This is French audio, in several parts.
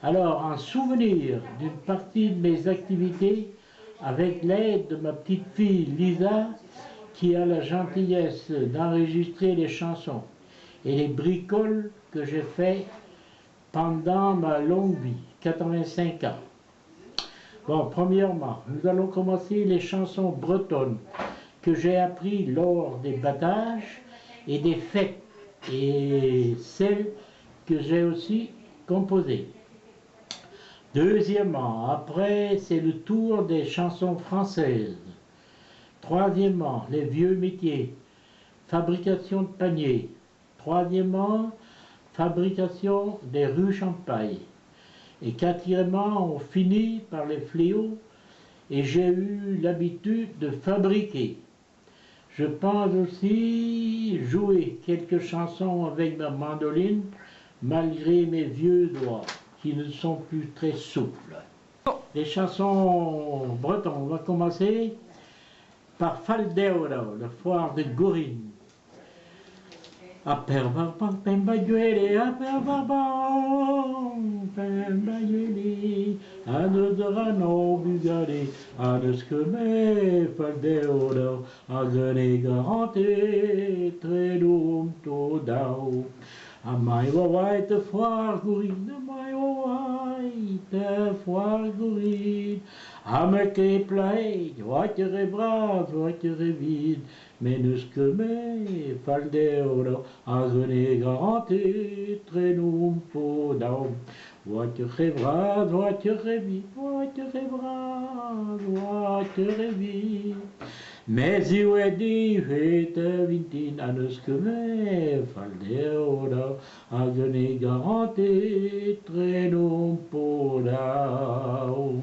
Alors, en souvenir d'une partie de mes activités, avec l'aide de ma petite fille Lisa, qui a la gentillesse d'enregistrer les chansons et les bricoles que j'ai fait pendant ma longue vie, 85 ans. Bon, premièrement, nous allons commencer les chansons bretonnes que j'ai apprises lors des battages et des fêtes, et celles que j'ai aussi composées. Deuxièmement, après, c'est le tour des chansons françaises. Troisièmement, les vieux métiers, fabrication de paniers. Troisièmement, fabrication des ruches en paille. Et quatrièmement, on finit par les fléaux et j'ai eu l'habitude de fabriquer. Je pense aussi jouer quelques chansons avec ma mandoline malgré mes vieux doigts qui ne sont plus très souples. Les chansons bretonnes, on va commencer par Faldeora, la foire de Gorine. Aperbarban, pembaguele, aperbarban, pembaguele, anedrano bugale, aneskeme, Faldeora, agane garante, tredum todao. Amai wawai te foire Gorine, amai wawai te foire Gorine. Ameke pleit, voiture brave, voiture vide, menus que me faldeoro, agone garanti, trenum podao. Voiture brave, voiture vide, voiture brave, voiture vide. Mais io è di vete vintin anus que me faldeoro, agone garanti, trenum podao.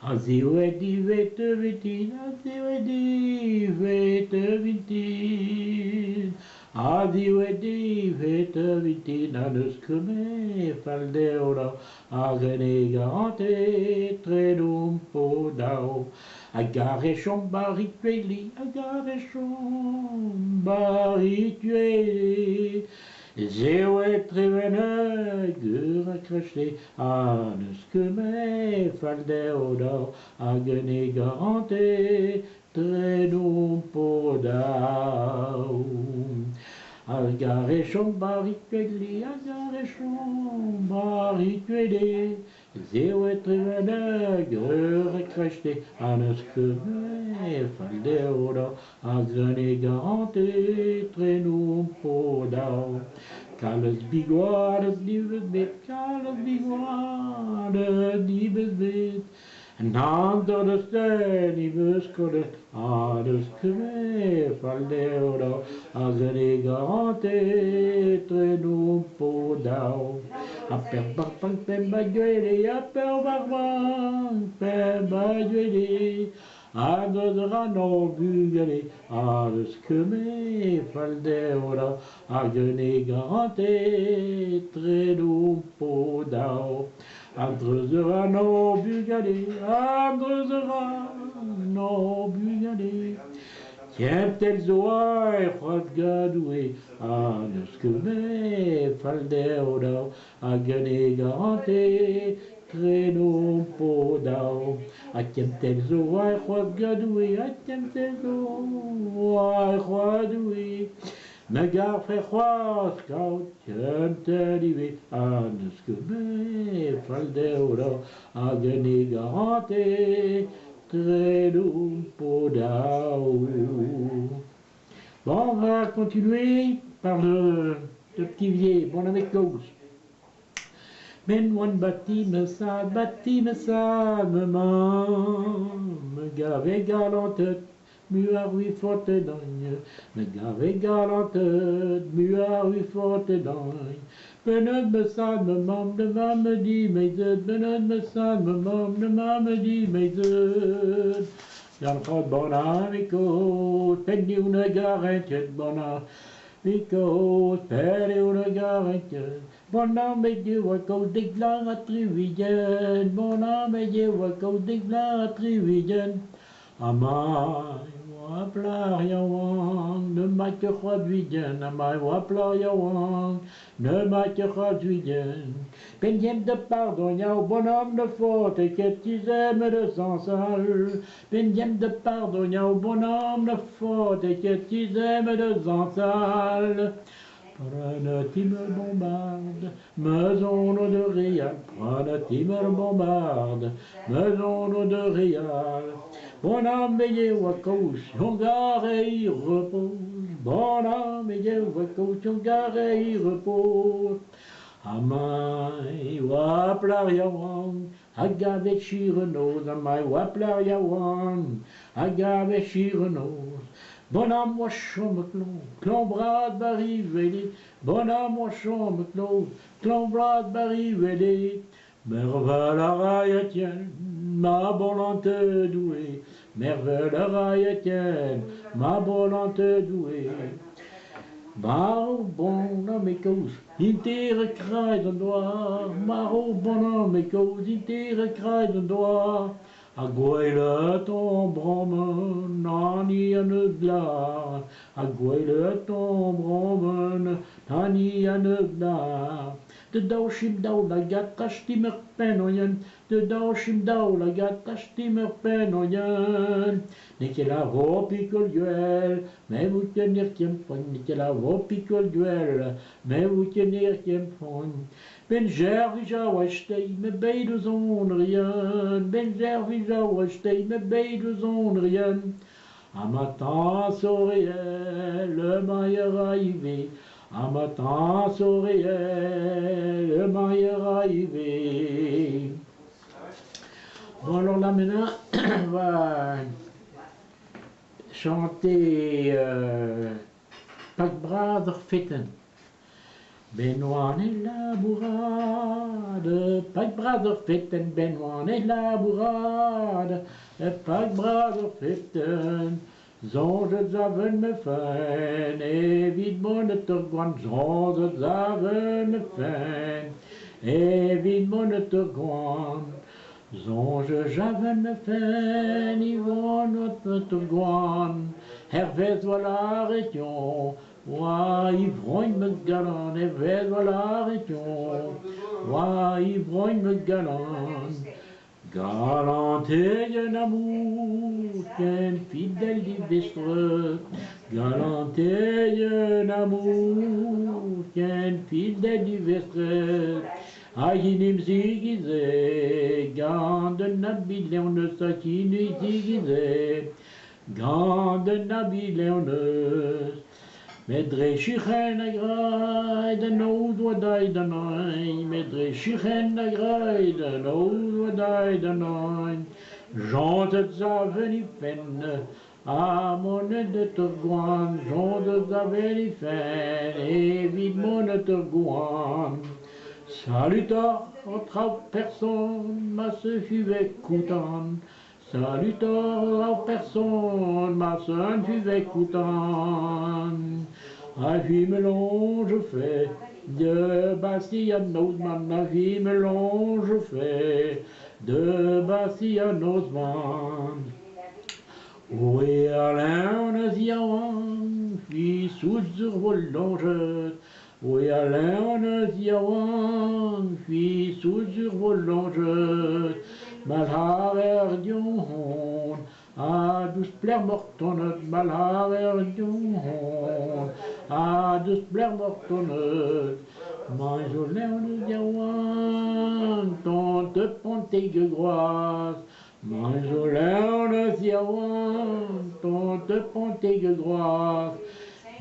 Azio e di vete vintin, azio e di vete vintin, azio e di vete vintin, anus que me faldeoro, agane garante, tredum podao. Agarechon baritueli, agarechon baritueli. Zeo et trevene, gura crește, anus que me faldeoda, agene garante, tredum podao. Agarechon baritueli, agarechon baritueli. Zeo et trevene, gura crește, anus que me faldeoda, agene garante, tredum podao. Calles biguades liebes bit, calles biguades liebes bit. En ander de steen i buskode, ades que me faldeoda, agene garante, tredum podao. Aperbarban pembaguele, aperbarban pembaguele, anedrano bugale, ades que me faldeoda, agene garante, tredum podao. Andrezerano bugale, andrezerano bugale. Tiens tel zoai, rod gadoué, anus que me faldeoda, agene garante, tredum podao. Atiem tel zoai, rod gadoué, atiem tel zoai, rodoué. Megar frechwa, scout, tiem telive, anus que me faldeoda, agene garante, tredum podao. Bon, on va continuer par le petit vieil, bon avec cause. Men one baptime sad, me gave galante, muar oui forte dogne, me gave galante, muar oui forte dogne. Benod me sad, me mam, de mam me di, meized, benod me sad, me mam, de mam me di, meized. Jan gaat bona, Miko, penny una garantje, bona, Miko, penny una garantje. Bona, met je wat koud dik lang a trivijen, bona, met je wat koud dik lang a trivijen. Amai, Waplar Yawang, ne maak Godwidjen, amai waplar Yawang, ne maak Godwidjen. Ben jem de pardon, jou bonhomme de faute, que tu aimes de sang sale. Ben jem de pardon, jou bonhomme de faute, que tu aimes de sang sale. Prenne-t-il me bombarde, maison de Rial, prenne-t-il me bombarde, maison de Rial. Bon âme et wakous, yon gare y repose, bon âme et wakous, yon gare y repose. Amai waplar Yawang, agave chirenos, amai waplar Yawang, agave chirenos. Bon âme moi chôme clon brad bari veli, bon âme moi chôme clon brad bari veli. Merveille la raille tienne, ma volonté douée, merveille la raille tienne, ma volonté douée. Maro bon homme et cause, intere kraai de noir, Maro bon homme et cause, intere kraai de noir. A gweile ton brommen, nani an eus glar, a gweile ton brommen, nani an eus glar. De daou chim daou la gat kachtimer pen oyen, de daou chim daou la gat kachtimer pen oyen. Neke la vo pikol duel, me vous tenir kiem fon, neke la vo pikol duel, me vous tenir kiem fon. Ben Gervija washtei, me beide zon rien, ben Gervija washtei, me beide zon rien. Un matin souriel, le maillot arrivé, un matin souriel, le maillot arrivé. Bon alors là maintenant, on va chanter Pak Brader Fitten. Benoît et la bourrade, Pak Brader Fitten, Benoît et la bourrade, Pak Brader Fitten. Zonde zaven me fein, vid moneter gwan, zonde zaven me fein, vid moneter gwan. Zonge javen me fein, ivon moneter gwan, hervez voilà rétion. Wa ivroin me galan, hervez voilà rétion. Wa ivroin me galan. Galanté un amour, qu'un fidèle d'Ivestre. Galanté un amour, qu'un fidèle d'Ivestre. Aïnim zigizé, gande nabiléone, sakinu zigizé, gande nabiléone. Medre chichen a graid, no dwadai danoi, medre chichen a graid, no dwadai danoi. Jante zaveni fen, a monet de Turguan, jante zaveni fen, vid monet Turguan. Salutar, autre personne, ma se fuvait coutant. Salutar a personne, ma son fuvait coutant. A vie mélange fait, de Bastille à Nozman, a vie mélange fait, de Bastille à Nozman. Oui, Alain, on a dit avant, puis sous sur volange. Oui, Alain, on a dit avant, puis sous sur volange. Malhaver dion, a dus bler mortonet, malhaver dion, a dus bler mortonet. Manjolé on diawan, tante pontegue groise. Manjolé on diawan, tante pontegue groise.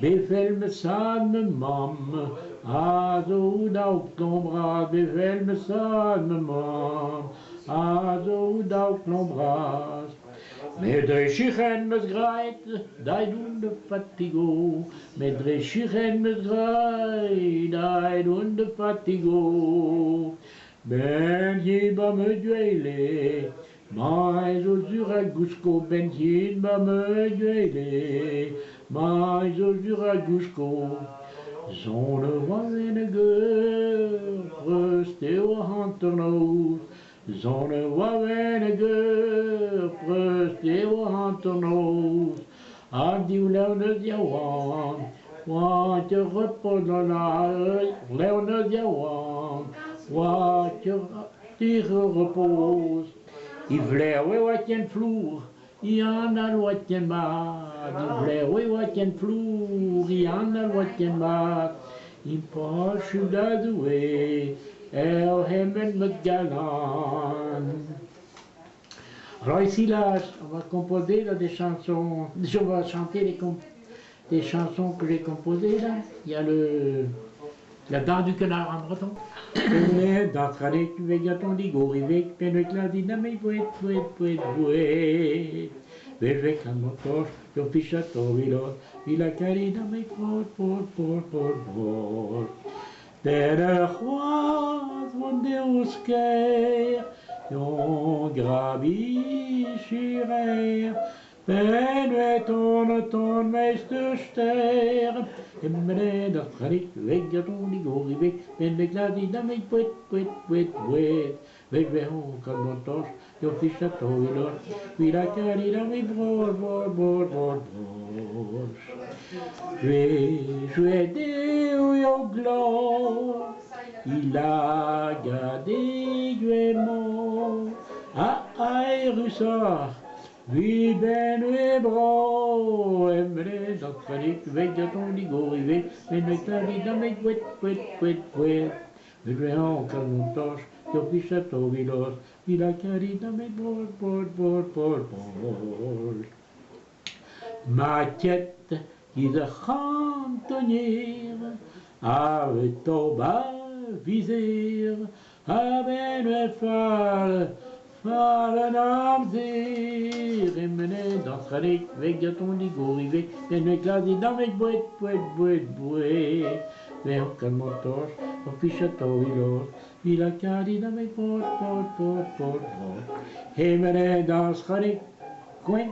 Bevel me sad me mam, a zo dauk lombra, bevel me sad me mam. A zo dauk lombras. Medre chichen me zgreit, dai dun de fatigo. Medre chichen me zgreit, dai dun de fatigo. Ben ba me duele, mais o zuragusko, ben ba me duele, mais o zuragusko. Zonne wavenege, preste o hanternoos. Zonne wavenege, preste o hanternoos. Andi Leonodia wan te repose dans la Leonodia wan te repose. I vler we watjen vloer, I anal watjen maat. I vler we watjen vloer, I anal watjen maat. In poche da doué, hemmen met galant. Alors ici là, on va composer là, des chansons, on va chanter des chansons que j'ai composées là. Il y a la danse du canard en breton. Dans Tranek, tu veux ton digo, avec Penecla, dynamique, bouet. Avec un motoche, le pichato, il a carré dans mes pot. Der Roi von der Usker, Jon gravi schirer, wenn ton Meisterster, Emre das Tranik, weg ton Ligori, weg, wenn wir klar die Dame, puet, weg wir hoch, kann man tosch, jo fischato, wieder carina, mi bor. Je Deo yo glo, il a gardé guémo, russa, vi ben bro, emre dans Tranik, weg ton Ligori, weg, wenn wir klar die Dame, puet, wir hoch, kann man tosch, jo fischato, wieder carina, mi bor. Maquette qui de cantonnière avec ton bas visir, avec le fal namzir, et mené dans Tranik, avec ton Ligori, avec le gladi dans mes bouet, mais on calme mon torche, on fiche à ton il a cadi dans mes pot, et mené dans Tranik, coin,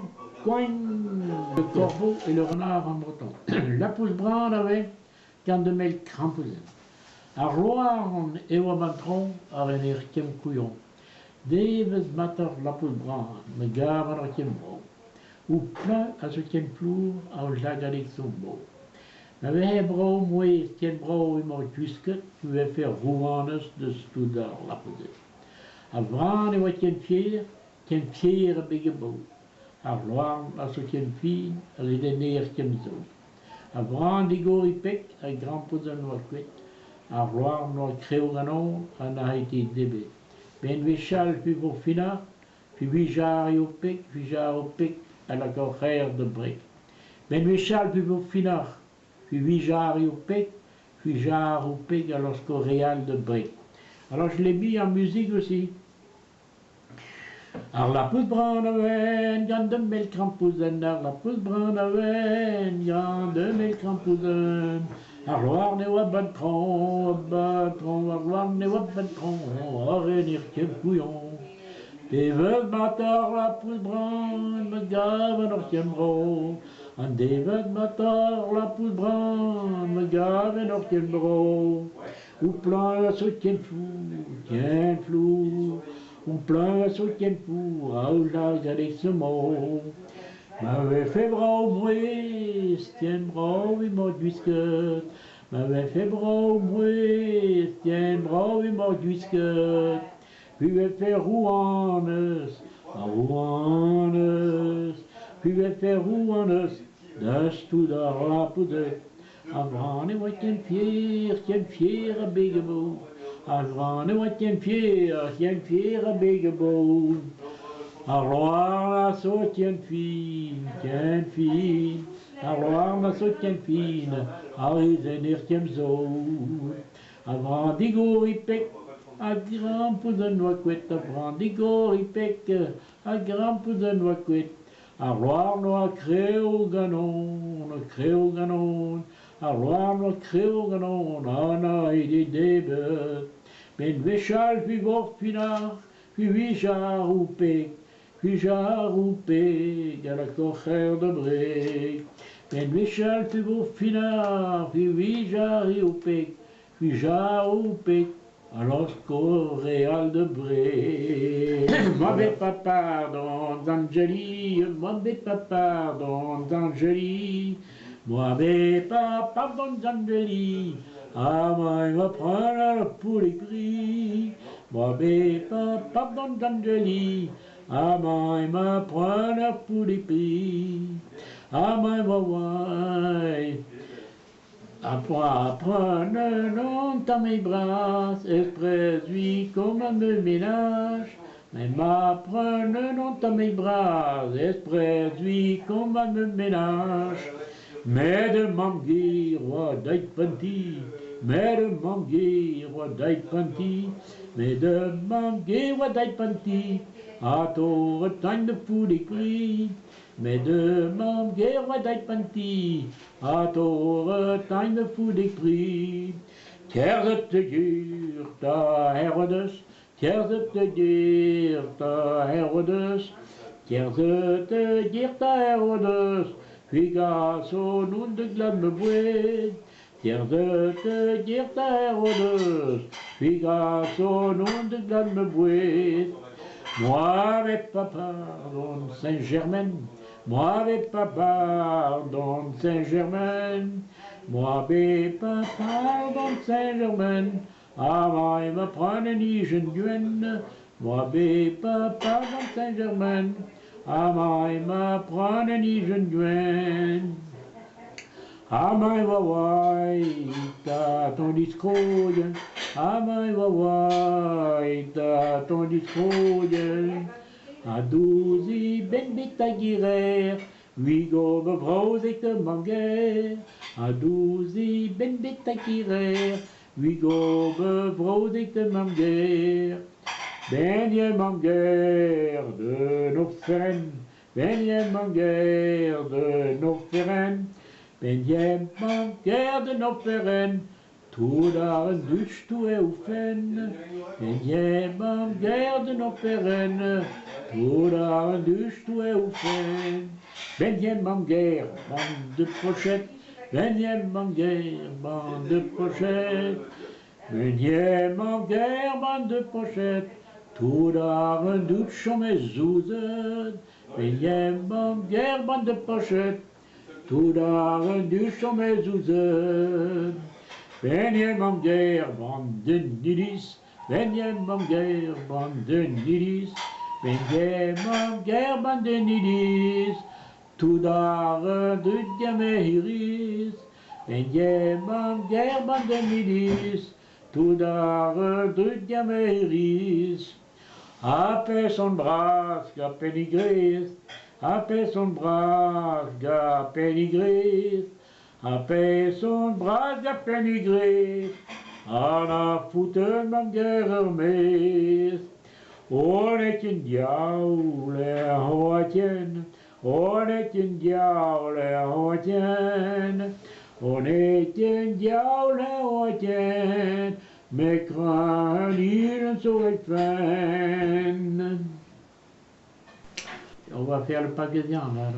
le corbeau et le renard en breton. La pousse brande avec quand de mel crampousin. A roan et au mantron a renir kem couillon. Deves matter la pousse brande, me gare à kem bro. Ou plein à ce kem flour à lagalik son beau. M'avait bro moué kem bro et mon jusque, tu vais faire rouanes de stoudar la pousse. A brande et wa kem fier big beau. A loar a so ken fin, a redener kem zo. A brand igor ipek, a grand pouzan noa kwet. A loar noa kreo ganon, a na haiti debe. Ben vechal pi vo fina, pi vijar o pek, a la correr de brek. Ben vechal pi vo fina, pi vijar o pek, a los coréal de brek. Alors je l'ai mis en musique aussi. Ar la pousse brande aven, gant de mel krampouzen, ar la pousse brande aven, gant de mel krampouzen. Ar loar ne oa batron, ar loar ne oa batron, a renir kem couillon. Devet matar la pousse brande, me gaven or kem bro. An devet matar la pousse brande, me gaven or kem bro. Ou plan la saut ken flou, ou plein sur quel four, à la galissement. M'avait fait bras au bruit, tiens bras, oui, mon duisque. M'avait fait bras au bruit, tiens bras, oui, mon duisque. Puis vais faire rouanes, puis vais faire rouanes, d'âge tout dans la poudre. Avant, et moi, tiens fier, à bégabou. Avant, et moi, tiens fier, à bégabou. Alors, la saute, tiens fine. Alors, la saute, tiens fine, à risenir, tiens zo. Avant, digo, ipek, à grand pou de noix couette. Avant, digo, ipek, à grand pou de noix couette. Alors, noix créo ganon. Alors, noix créo ganon, ana, il est début. Ben, véchal, puis vort, pinard, puis vijar ou pek. À la corcher de brek. Ben véchal, puis vort, pinard, puis vijar ou pek. à l'Osco Real de Bré. Mauvais papa d'Angeli, mauvais papa d'Angeli, mauvais papa d'Angeli, ah moi il va prendre pour les prix. Mauvais papa d'Angeli, ah moi il va prendre pour les prix. Ah moi ouais. Apprenons dans mes bras, esprit comme me ménage. Mais m'apprenons dans mes bras, esprit comme me ménage. Mais de manguer, roi d'Aïpanti, mais de manguer, roi d'Aïpanti, mais de manguer, roi d'Aïpanti, à ton retagne de fou des cris. Mais de manguer, roi d'Aïpanti, à ton retagne de fou des cris. Tiers de te dire ta Hérodes, tiers de te dire ta Hérodes, tiers de te dire ta Hérodes, Figa son nom de glade me bouée, tiers de te dire ta Hérodes, Figa son nom de glade me bouée. Moi avec papa dans Saint-Germain, moi avec papa dans Saint-Germain, moi avec papa dans Saint-Germain, ah moi il me prend ni jeune duenne, moi avec papa dans Saint-Germain, ah moi il me prend ni jeune duenne. Ah my wawai, ta ton discours, ah my wawai, ta ton discours, a douzi ben betagirer, oui go bevrose et te manger, a douzi ben betagirer, oui go bevrose et te manger. Ben ye manger de nos frères, ben ye manger de nos frères. Ben jem manker de nos frères, tout daar dus toe oefen. Ben jem manker de nos frères, tout daar dus toe oefen. Ben jem manker, bande de pochette, ben jem manker, bande de pochette. Ben jem manker, bande de pochette, tout daar dus om mes zoezen. Ben jem manker, bande de pochette, tout daar du sommet zoezen. Ben je manger, bande de nidis, ben je manger, bande de nidis, ben je manger, bande de nidis, tout daar du diamèris, ben je manger, bande de nidis, tout daar du diamèris. Après son bras, qu'a pénigré, après son bras, qu'a pénigré, après son bras, qu'a pénigré, à la foute ma guerre armée. On est une diaule hawaïenne, on est une diaule hawaïenne, on est une diaule hawaïenne, mais crains ne saurait faire. On va faire le Paucasian là.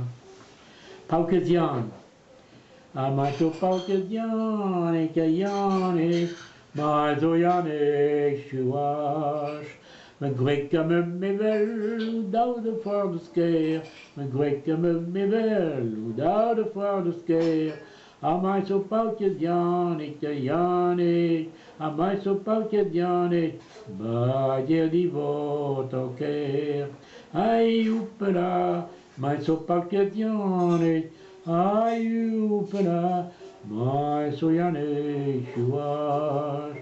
Paucasian. Amato Paucasian et Kayane, Mazoyane, Chouache. Me grec comme mevel, ou d'au de foire de scare. Me grec comme mevel, ou d'au de foire de scare. Amato Paucasian et Kayane, Amato Paucasian et Badia di voto care. Ai upena, mai so Paucasiane, ai upena, mai so yane chouage.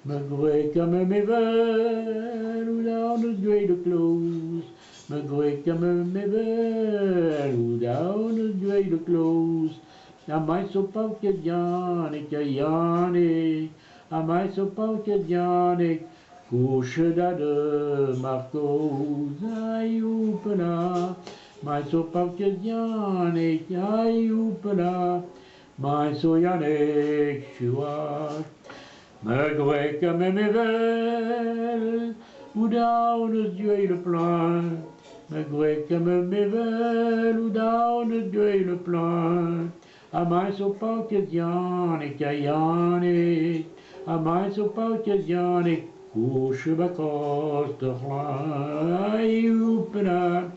Me grec comme mes veulent, ou dans le duel de close. Me grec comme mes veulent, ou dans le duel de close. A mai so Paucasiane, Kayane, a mai so Paucasiane, couche de Marcos, ai upena, mai so Paucasiane, ai upena, mai so yane chouage. Me grec comme mes veulent, ou dans le duel plein. Me grec comme mes veulent, ou dans le duel plein. A mai so Paucasiane, Kayane, a mai so Paucasiane, couche bakostorlai upela,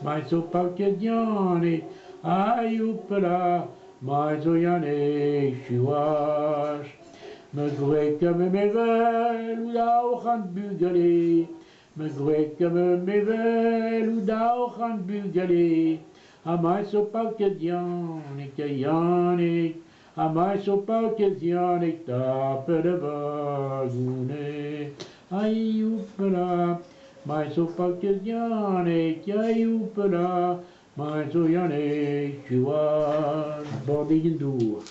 mai so pakediane, ai upela, mai so yane shiwash. Me gweka me mevel, ou daochan bugale, me gweka me mevel, ou daochan bugale, amai so pakediane, kayane, amai so pakediane, tapere bagune, ai upela, mai so pakediane, kayupela, mai so yane shiwash. Bordigindour.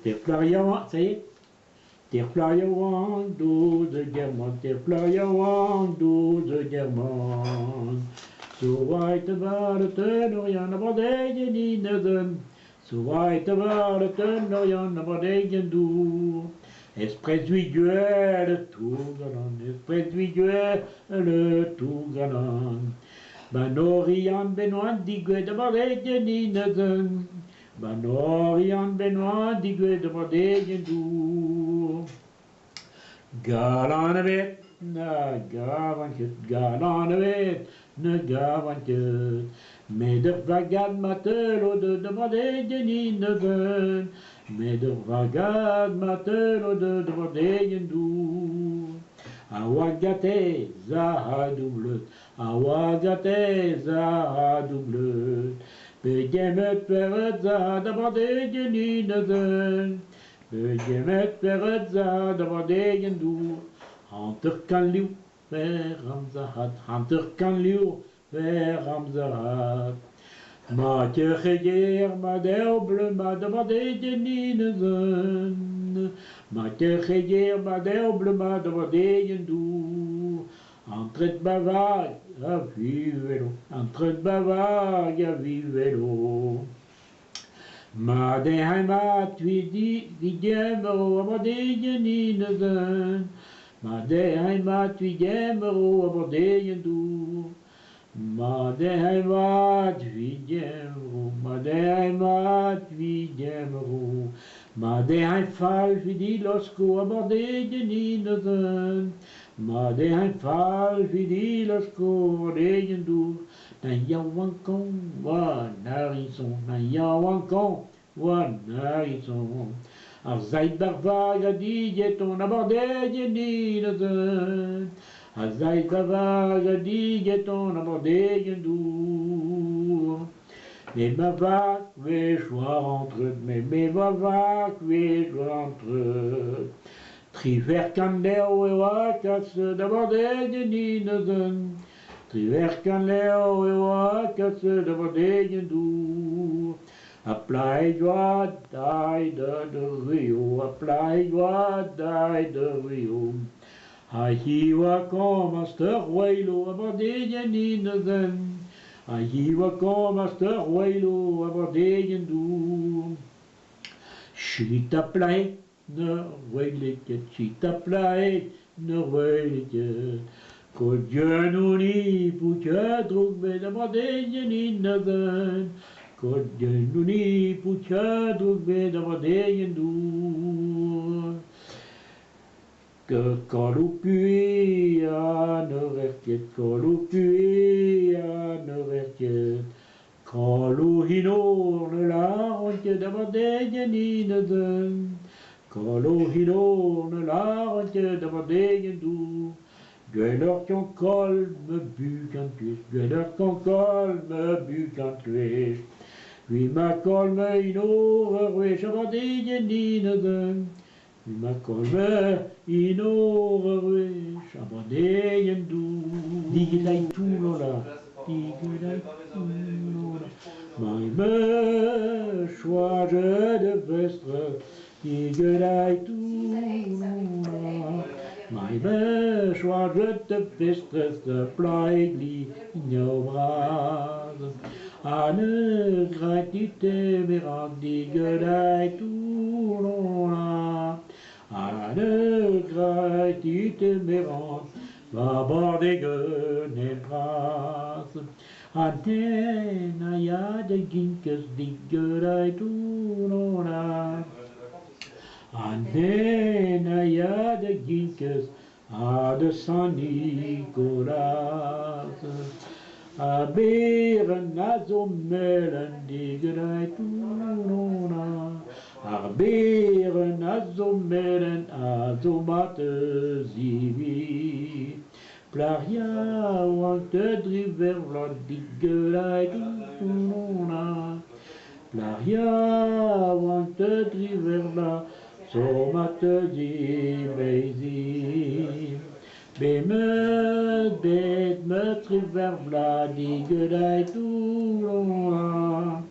Ter Florian, ça y est. Ter Florian, do de German, ter Florian, do de German. So weit war de Tönorian, aber degen in den. So weit war de Tönorian, aber degen du. Esprit duel, tout galant, esprit duel, tout galant. Banorian, Benoît, digue, aber degen in den. Banorian Benoît digue de modegen du. Galanevet, na gavanket, galanevet, na gavanket. Mais de vagad matelo de modegen in den. Mais de vagad matelo de modegen du. Awagate za double, awagate za double. Begemet peretza dabadegen ineden. Begemet peretza dabadegen du. Hanter kan liu ver amzahat. Hanter kan liu ver amzahat. Ma kecheger ma deoble ma dabadegen ineden. Ma kecheger ma deoble ma dabadegen du. Entret bavard a vivelo, entret bavard a vivelo. Ma de heimat wie gemero, aber degen ineden. Ma de heimat wie gemero, aber degen du. Ma de heimat wie gemero, ma de heimat wie gemero. Ma de heimfall wie die losko, aber degen ineden. Ma de heimfall wie die losko, degen du. Na yawankon wa narison, na yawankon wa narison. Ar zaid barvag a digeton, aber degen ineden. Ar zaid barvag a digeton, aber degen du. Mais ma vague ve choir entre, mais ma vague ve choir entre. Triver kan leo e wakas d'abord degen ineden. Triver kan leo e wakas d'abord degen du. A plai joa dai de rio, a plai joa dai de rio. A hiwa kom a steur wailo d'abord degen ineden. A hiwa kom a steur wailo d'abord degen du. Shit a plai ne weliket, shit a plai ne weliket. Ko Dieu nous ni pour que drog be d'abord degen ineden. Ko Dieu nous ni pour que drog be d'abord degen du. Que kolupui a ne verket, kolupui a ne verket. Kolu hinor ne la ronke d'abord degen ineden. Kolu hinor ne la ronke d'abord degen du. Gueuleur ton col me bu quand tu es, gueuleur ton col me bu quand tu es. Lui ma col me inor ruech d'abord degen ineden. Lui ma col me inor ruech d'abord degen du. Digilai tout lola, digilai tout lola. Mai me choage de vestre, digilai tout lola. Mai me choage de vestre, de plaigli ignobrade. Anne gratite me digilai tout lola. Anne gratite me va bordege ne bras. Antena ja de ginkes diggelei tout lola. Anenaya de Ginkes, à de Saint-Nicolas. Arberen azomelen digerei tunona. Arberen azomelen azomate zivi. Plaria want de driver la digerei tunona. Plaria want de driver la somate zivi. Bemet, bet river bla digedai toulon.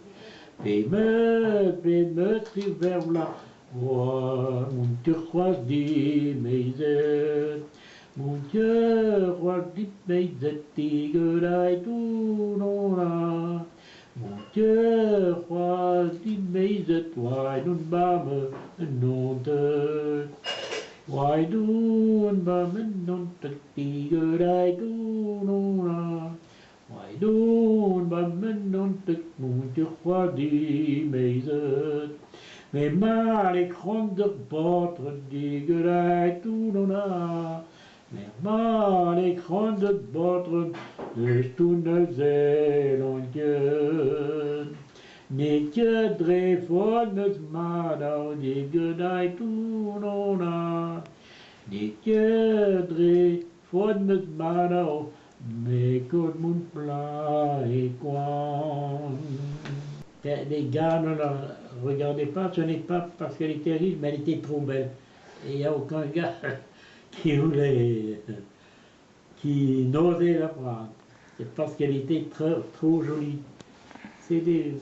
Bemet river bla, mon turquoise di meizet. Mon turquoise di meizet digedai toulon. Mon turquoise di meizet, why don't bame non te. Why do and bum non tiger do no? Why do and bum non tek moetje die meizet? Mais mal ik honderd boter digerij toenona. Mais mal ik honderd boter, dus toen de zeelontje. Niet je dreef van het maandag digerij toenona. Niet je dreef van het maandag, mais que mon plat est quoi. Les gars, ne la regardez pas, ce n'est pas parce qu'elle est terrible, mais elle était trop belle. Et il n'y a aucun gars qui voulait, qui n'osait la prendre. C'est parce qu'elle était trop jolie. C'est des...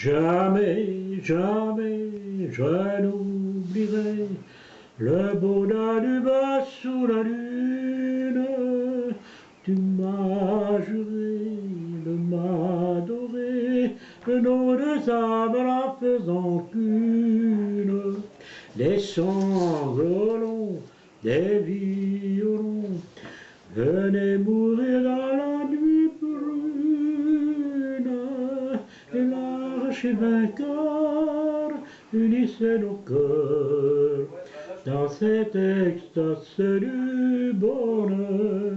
Jamais, jamais je n'oublierai le beau Danube sous la lune. Tu m'as juré de m'adorer, nos deux âmes la faisant qu'une. Les sanglots des violons venaient mourir dans la nuit brune, et l'arche vainqueur unissait nos cœurs dans cette extase du bonheur.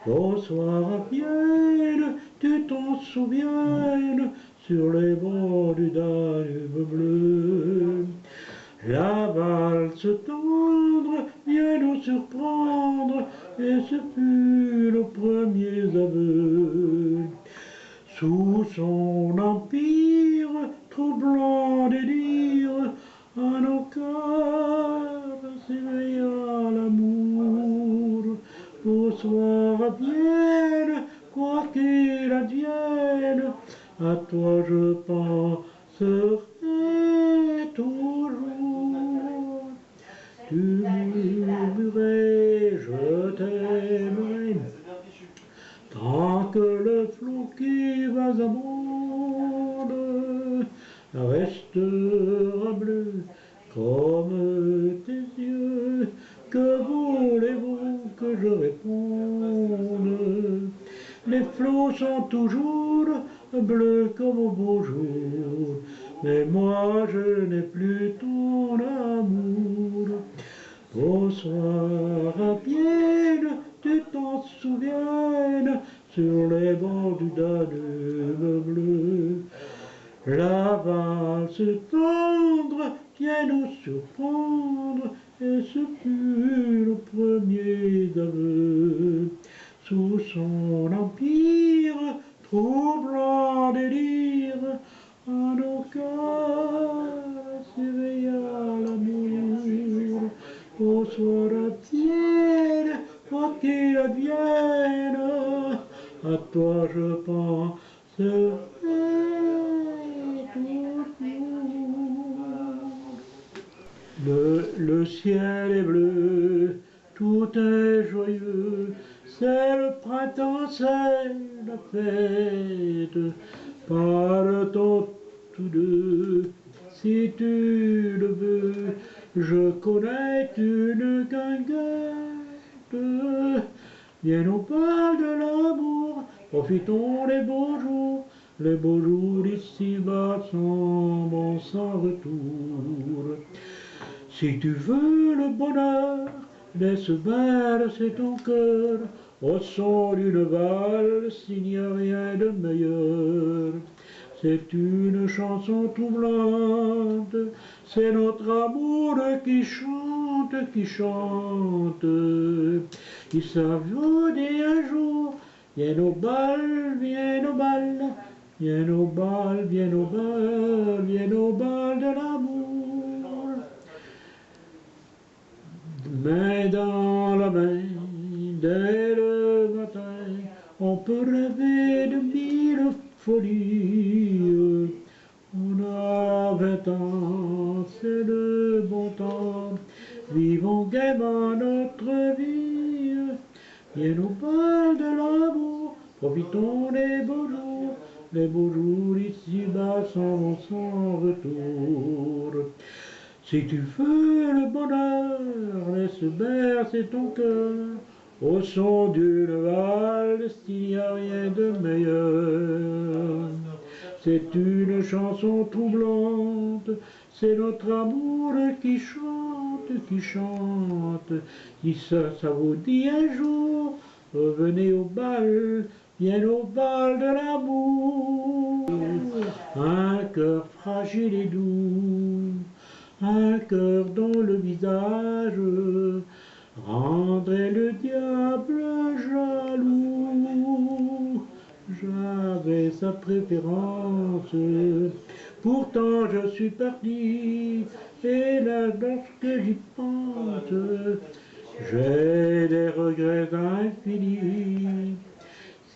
Bonsoir à Vienne, tu t'en souviens, sur les bords du Danube bleu. La valse tendre vient nous surprendre, et ce fut nos premiers aveux. Sous son empire, troublant délire, à nos cœurs s'éveilla l'amour. Bonsoir à Vienne, quoi qu'il advienne, à toi je penserai toujours. Tu murmurais, je t'aimerai, tant que le flot qui va à monde restera bleu comme tes yeux. Que voulez-vous que je réponde? Les flots sont toujours bleus comme au beau jour, mais moi je n'ai plus ton amour. Bonsoir à Vienne, tu t'en souviens, sur les bords du Danube bleu. La valse tendre vient nous surprendre, et ce fut le premier aveu. Sous son empire, troublant délire, à nos cœurs s'éveilla l'amour. Bonsoir à Vienne, quoi qu'il advienne, à toi je penserai toujours. Le ciel est bleu, tout est joyeux, c'est le printemps, c'est la fête. Parle-t-on tous deux, si tu le veux, je connais une guinguette. Viens au bal de l'amour, profitons les beaux jours ici-bas sont bons sans retour. Si tu veux le bonheur, laisse bercer ton cœur au son d'une valse, il n'y a rien de meilleur. C'est une chanson troublante, c'est notre amour qui chante, qui chante. Il s'avouait un jour, viens au bal, viens au bal, viens au bal, viens au bal, viens au bal de l'amour. Main dans la main, dès le matin, on peut rêver de mille folies. On a 20 ans, c'est le bon temps, vivons gaiement notre vie. Viens au bal de l'amour, profitons les beaux jours ici-bas sont sans retour. Si tu veux le bonheur, laisse bercer ton cœur au son d'une valse, il n'y a rien de meilleur. C'est une chanson troublante, c'est notre amour qui chante, qui chante. Si ça vous dit un jour, revenez au bal, viens au bal de l'amour. Un cœur fragile et doux, un cœur dont le visage rendrait le diable jaloux. J'avais sa préférence, pourtant je suis parti, et là lorsque j'y pense, j'ai des regrets infinis.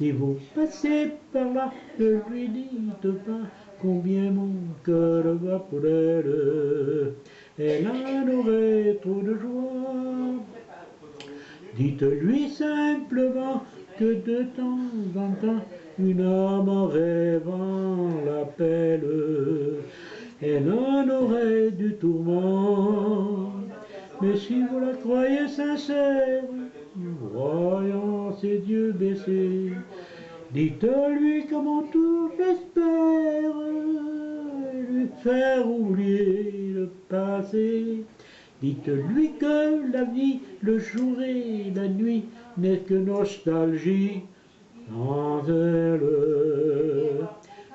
Si vous passez par là, ne lui dites pas combien mon cœur bat pour elle. Elle en aurait trop de joie. Dites-lui simplement que de temps en temps, une âme en rêvant l'appelle. Elle en aurait du tourment. Mais si vous la croyez sincère, voyant ses yeux baissés, dites-lui qu'à mon tour j'espère lui faire oublier le passé. Dites-lui que la vie, le jour et la nuit, n'est que nostalgie. Sans elle,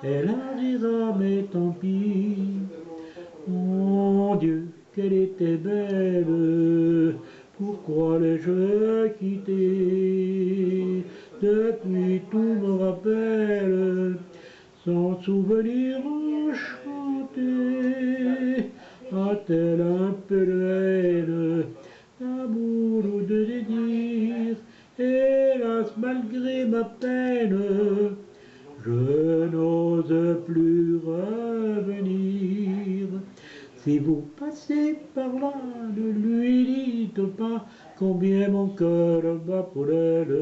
elle en dira mais tant pis. Mon Dieu, qu'elle était belle, pourquoi l'ai-je quittée? Depuis tout me rappelle son souvenir enchanté. A-t-elle un peu de haine, d'amour ou de désir? Hélas, malgré ma peine, je n'ose plus revenir. Si vous passez par là, ne lui dites pas combien mon cœur bat pour elle.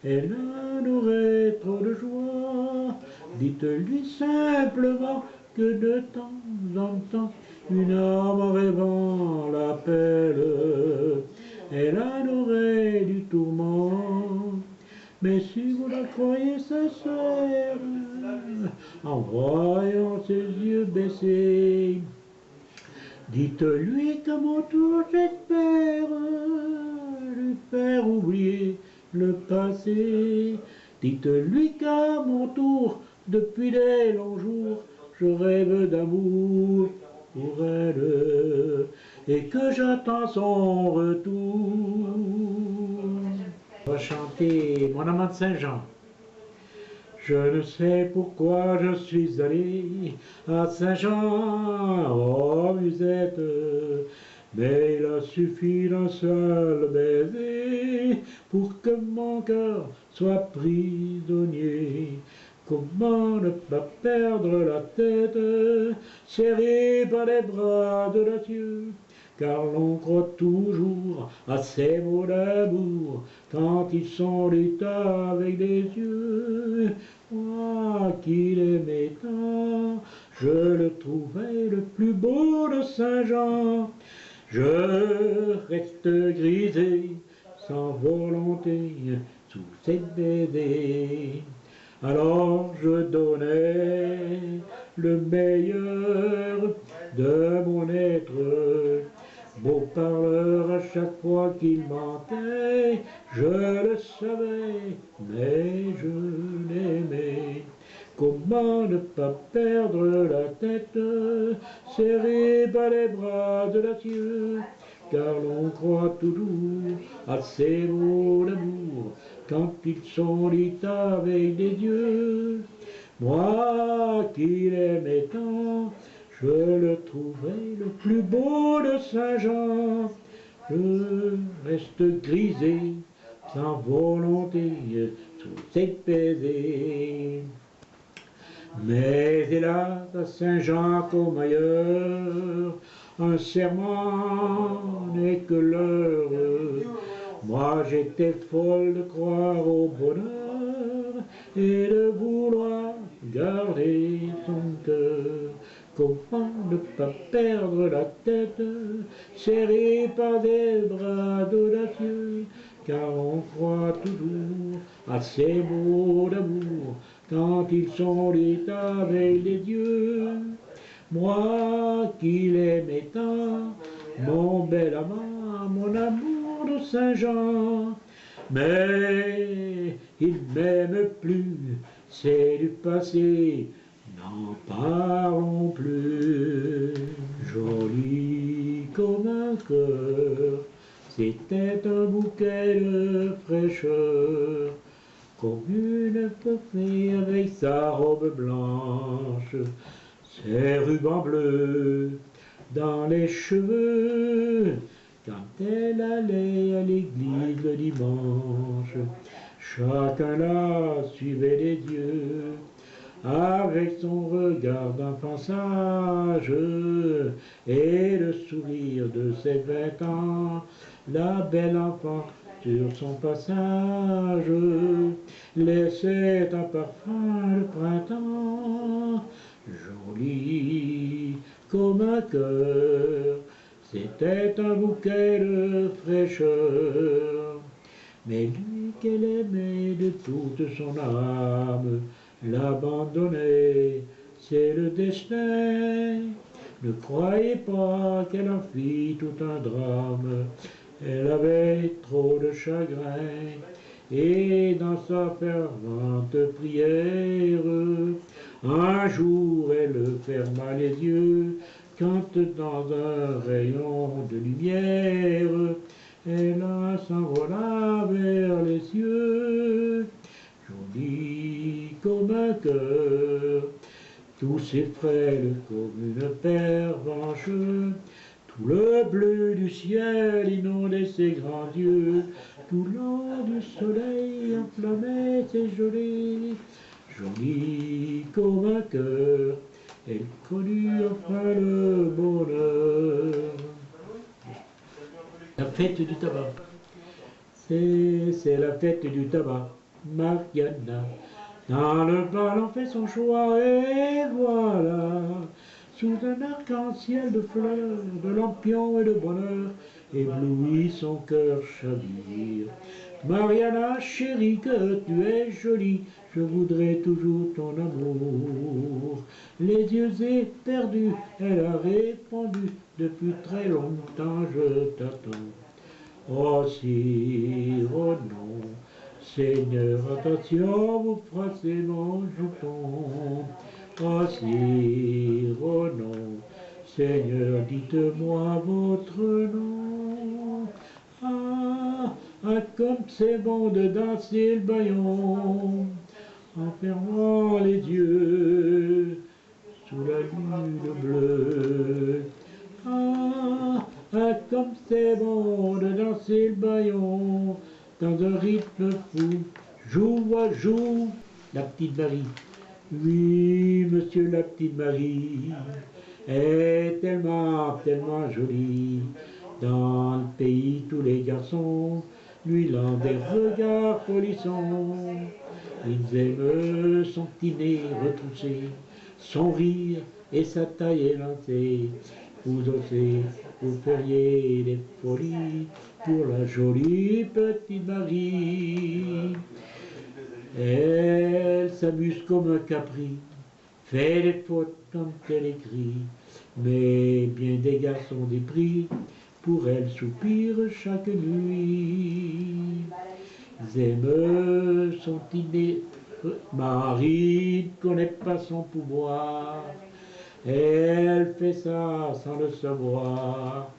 Elle en aurait trop de joie. Dites-lui simplement que de temps en temps, une âme en rêvant l'appelle. Elle en aurait du tourment. Mais si vous la croyez sincère, en voyant ses yeux baissés, dites-lui qu'à mon tour j'espère lui faire oublier le passé. Dites-lui qu'à mon tour, depuis des longs jours, je rêve d'amour pour elle et que j'attends son retour. On va chanter Mon amant de Saint-Jean. Je ne sais pourquoi je suis allé à Saint-Jean, oh musette, mais il a suffi d'un seul baiser pour que mon cœur soit prisonnier. Comment ne pas perdre la tête, serré par les bras de la Dieu, car l'on croit toujours à ces mots d'amour quand ils sont luttes avec des yeux. Moi qui l'aimais tant, je le trouvais le plus beau de Saint-Jean. Je reste grisé, sans volonté, sous ses baisers. Alors je donnais le meilleur de mon être. Beau parleur à chaque fois qu'il mentait, je le savais, mais je l'aimais. Comment ne pas perdre la tête, serré par les bras de la Dieu, car l'on croit toujours à ces mots d'amour quand ils sont dits avec des dieux. Moi qui l'aimais tant, je le trouvais le plus beau de Saint-Jean. Je reste grisé, sans volonté, sous ses baisers. Mais hélas, à Saint-Jean comme ailleurs, un serment n'est que l'heure. Moi j'étais folle de croire au bonheur et de vouloir garder son cœur. Comment ne pas perdre la tête, serré par des bras audacieux, car on croit toujours à ces mots d'amour quand ils sont dits avec les dieux. Moi qui l'aimais tant, mon bel amant, mon amour de Saint-Jean, mais il m'aime plus, c'est du passé, n'en parlons plus. Joli comme un cœur, c'était un bouquet de fraîcheur, comme une poupée avec sa robe blanche, ses rubans bleus dans les cheveux, quand elle allait à l'église le dimanche. Chacun là suivait les yeux, avec son regard d'enfant sage et le sourire de ses 20 ans, la belle enfant sur son passage laissait un parfum le printemps, joli comme un cœur, c'était un bouquet de fraîcheur. Mais lui qu'elle aimait de toute son âme, l'abandonner, c'est le destin. Ne croyez pas qu'elle en fit tout un drame, elle avait trop de chagrin, et dans sa fervente prière, un jour elle ferma les yeux, quand dans un rayon de lumière, elle s'envola vers les cieux, jolie comme un cœur, tous ses frêles comme une pervenche, tout le bleu du ciel inondait ses grands yeux, tout l'or du soleil enflammait ses gelées, jolie comme un cœur, elle connut enfin le bonheur. La fête du tabac. C'est la fête du tabac, Mariana. Dans le bal on fait son choix et voilà, sous un arc-en-ciel de fleurs, de lampions et de bonheur, ébloui son cœur chavire. Mariana, chérie, que tu es jolie, je voudrais toujours ton amour. Les yeux éperdus, elle a répondu, depuis très longtemps je t'attends. Oh sire, oh non, Seigneur, attention, vous froissez mon jupon. Oh sire, oh non, Seigneur, dites-moi votre nom. Ah, ah, comme c'est bon de danser le baillon, en fermant les yeux, sous la lune bleue. Ah, ah, comme c'est bon de danser le baillon, dans un rythme fou, joue à joue, la petite Marie. Oui, monsieur, la petite Marie est tellement, tellement jolie. Dans le pays, tous les garçons lui lancent des regards polissons. Ils aiment son petit nez retroussé, son rire et sa taille élancée. Vous osez, vous feriez des folies pour la jolie petite Marie. Elle s'amuse comme un capri, fait des fautes quand elle écrit, mais bien des garçons dépris, pour elle soupirent chaque nuit. Ils aiment son dîner, Marie ne connaît pas son pouvoir, elle fait ça sans le savoir,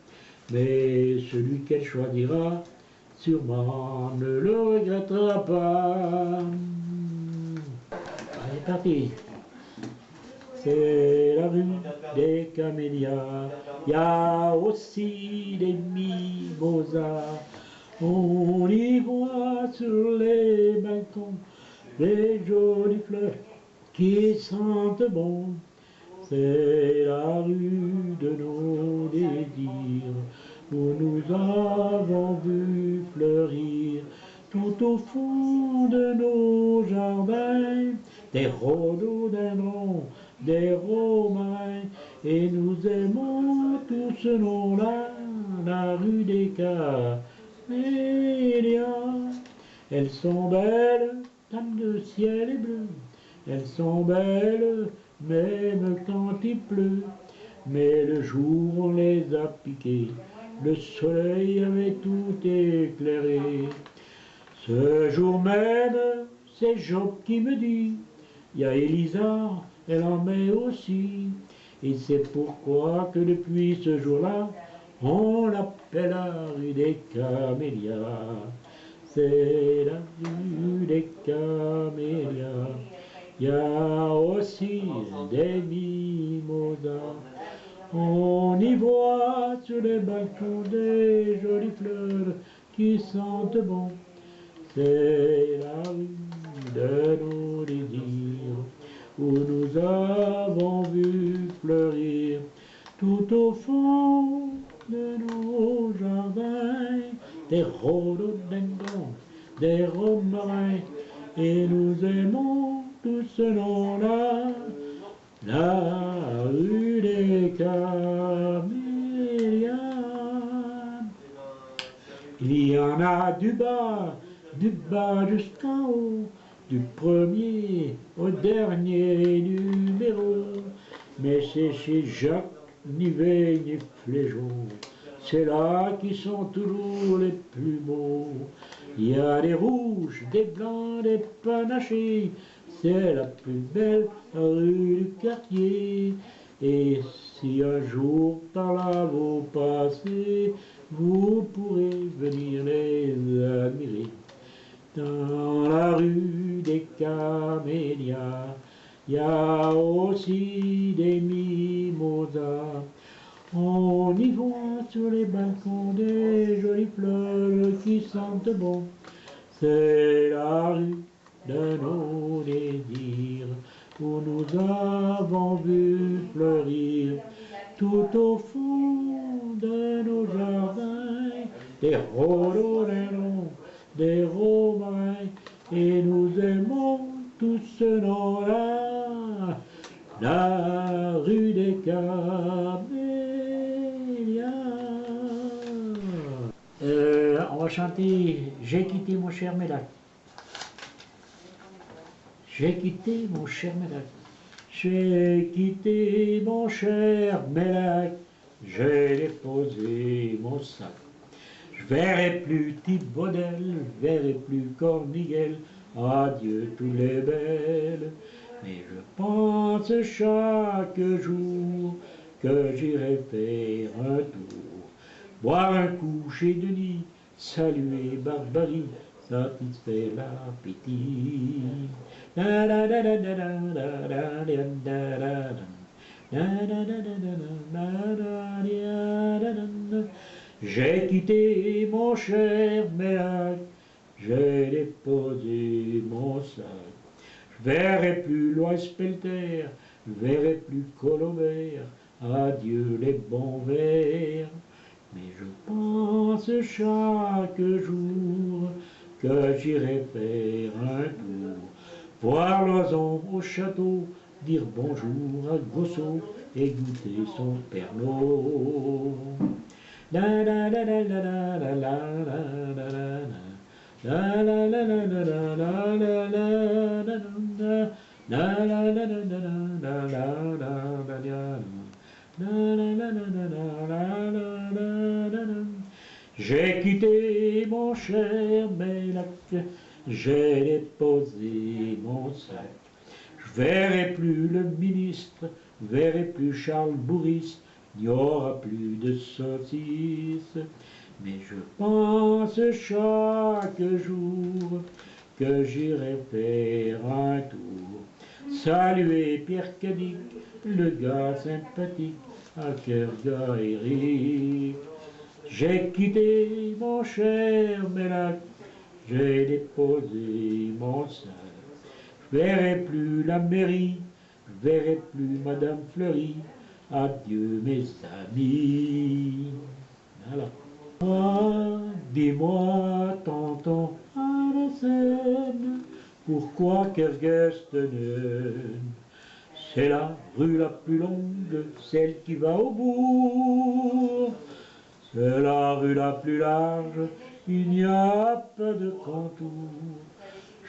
mais celui qu'elle choisira, sûrement ne le regrettera pas. Allez, parti. C'est la rue des camélias, il y a aussi des mimosas. On y voit sur les balcons des jolies fleurs qui sentent bon. C'est la rue de nos désirs, où nous avons vu fleurir, tout au fond de nos jardins, des rhododendrons, des romains, et nous aimons tout ce nom-là, la rue des Camélias. Elles sont belles, comme le ciel est bleu, elles sont belles, même quand il pleut, mais le jour on les a piquées, le soleil avait tout éclairé. Ce jour même, c'est Job qui me dit, il y a Elisa, elle en met aussi, et c'est pourquoi que depuis ce jour-là, on l'appelle la rue des Camélias. C'est la rue des Camélias. Il y a aussi des mimosas. On y voit sur les balcons des jolies fleurs qui sentent bon. c'est la rue de nos désirs, où nous avons vu fleurir tout au fond de nos jardins des rhododendrons, des romarins, et nous aimons tout ce nom-là, la rue des Camélias. Il y en a du bas jusqu'en haut, du premier au dernier numéro, mais c'est chez Jacques, ni Veille, ni Flégeau, c'est là qui sont toujours les plus beaux. Il y a des rouges, des blancs, des panachés, c'est la plus belle rue du quartier. Et si un jour par là vous passez, vous pourrez venir les admirer. Dans la rue des Camélias, il y a aussi des mimosas. On y voit sur les balcons des jolies fleurs qui sentent bon. C'est la rue de nos désirs, où nous avons vu fleurir tout au fond de nos jardins des rhododendrons, des romarins, et nous aimons tout ce nom-là, la rue des Camélias. On va chanter « J'ai quitté mon cher Mélac ». J'ai quitté mon cher Mélac, j'ai quitté mon cher Mélac, j'ai déposé mon sac. Je verrai plus Thibaudel, je verrai plus Corniguel, adieu tous les belles. Mais je pense chaque jour que j'irai faire un tour, boire un coup chez Denis, saluer Barbarie, satisfaire l'appétit. J'ai quitté mon cher Mélac, j'ai déposé mon sac. Je verrai plus Lois-Pelter, je verrai plus Colobert, adieu les bons vers. Mais je pense chaque jour que j'irai faire un tour, voir l'oison au château, dire bonjour à Gossot et goûter son Pernod. La la la la la la la la la la la la la la la la la. J'ai quitté mon cher Mélac, j'ai déposé mon sac. Je verrai plus le ministre, je verrai plus Charles Bourris, il n'y aura plus de saucisses. Mais je pense chaque jour que j'irai faire un tour, saluer Pierre Cadic, le gars sympathique, à cœur gars Eric. J'ai quitté mon cher Mélac, j'ai déposé mon sac. Je verrai plus la mairie, je verrai plus Madame Fleury, adieu mes amis. Voilà. Dis-moi, tonton Arsen, pourquoi Kerguestenen? C'est la rue la plus longue, celle qui va au bourg. C'est la rue la plus large, il n'y a pas de contour.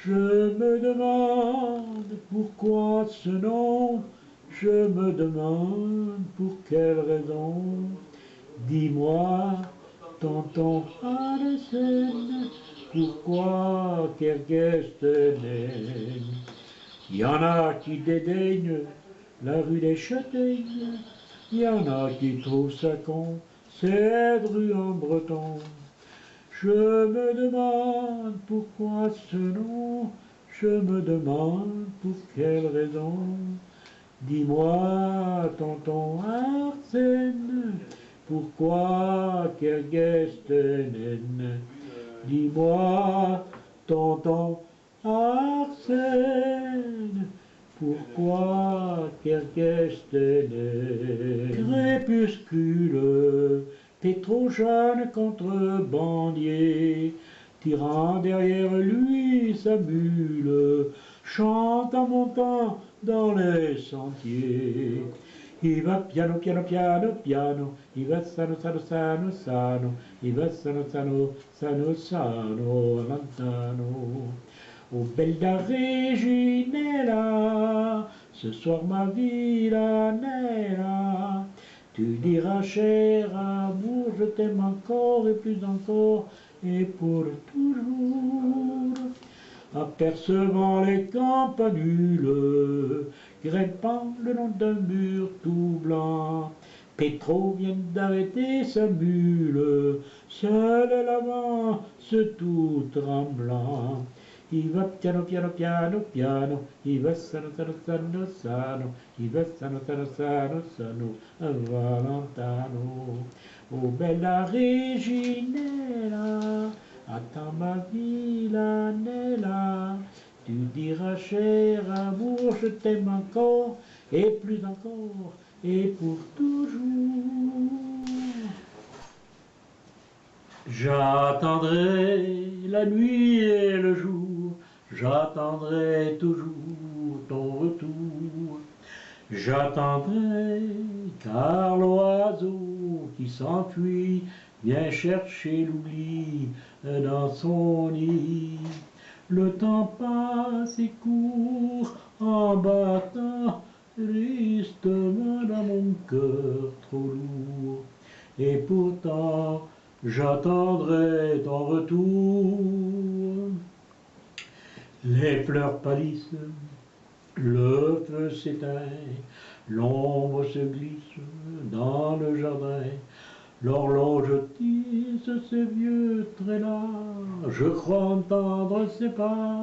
Je me demande pourquoi ce nom, je me demande pour quelle raison. Dis-moi, tonton Arsen, pourquoi Kerguestenen? Il y en a qui dédaignent la rue des Châtaignes, il y en a qui trouvent ça con, cette rue en breton. Je me demande pourquoi ce nom, je me demande pour quelle raison. Dis-moi, tonton Arsen, pourquoi Kerguestenen? Dis-moi, tonton Arsène, pourquoi qu'est-ce crépuscule, t'es trop jeune contrebandier, tirant derrière lui sa mule, chante en montant dans les sentiers. Il va piano, piano, piano, piano, il va sano, sano, sano, sano, il va sano, sano, sano, sano, lontano. Oh bella Reginella, ce soir ma villanella, tu diras cher amour, je t'aime encore et plus encore, et pour toujours. Apercevant les campanules, grimpant le long d'un mur tout blanc, Pétro vient d'arrêter sa mule, seul à l'avant, ce tout tremblant. Il va piano, piano, piano, piano, il va sano, sano, sano, sano, il va sano, sano, sano, sano, a Valentano. Oh bella Reginella, attends ma villanella, tu diras cher amour, je t'aime encore, et plus encore, et pour toujours. J'attendrai la nuit et le jour, j'attendrai toujours ton retour. J'attendrai car l'oiseau qui s'enfuit vient chercher l'oubli dans son nid. Le temps passe et court en battant tristement dans mon cœur trop lourd. Et pourtant j'attendrai ton retour. Les fleurs pâlissent, le feu s'éteint, l'ombre se glisse dans le jardin. L'horloge tisse ses vieux traits-là, je crois entendre ses pas.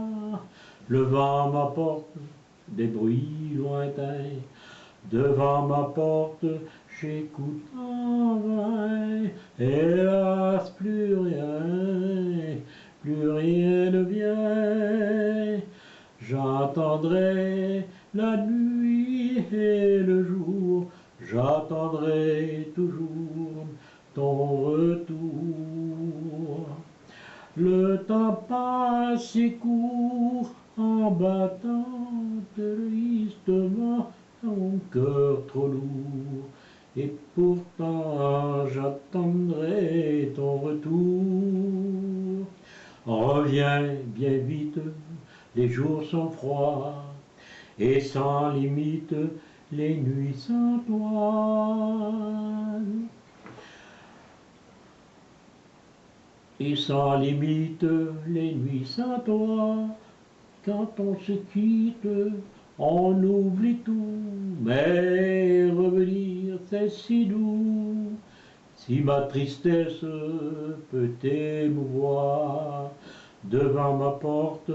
Le vent m'apporte des bruits lointains, devant ma porte j'écoute en vain. Hélas, plus rien ne vient. J'attendrai la nuit et le jour, j'attendrai toujours ton retour. Le temps passe et court en battant tristement mon cœur trop lourd. Et pourtant j'attendrai ton retour. Reviens bien vite, les jours sont froids, et sans limite les nuits sans toi. Et sans limite les nuits sans toi, quand on se quitte, on oublie tout, mais revenir c'est si doux. Si ma tristesse peut t'émouvoir, devant ma porte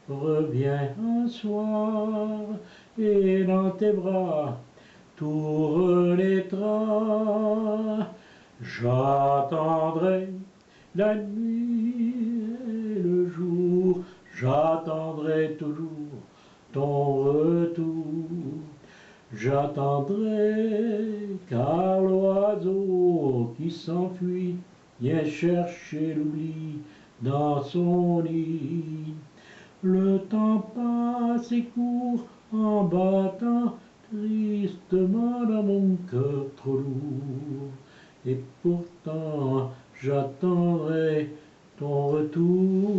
reviens un soir, et dans tes bras tout renaîtra. J'attendrai la nuit et le jour, j'attendrai toujours ton retour. J'attendrai car l'oiseau qui s'enfuit vient chercher l'oubli dans son nid. Le temps passe et court en battant tristement dans mon cœur trop lourd. Et pourtant j'attendrai ton retour.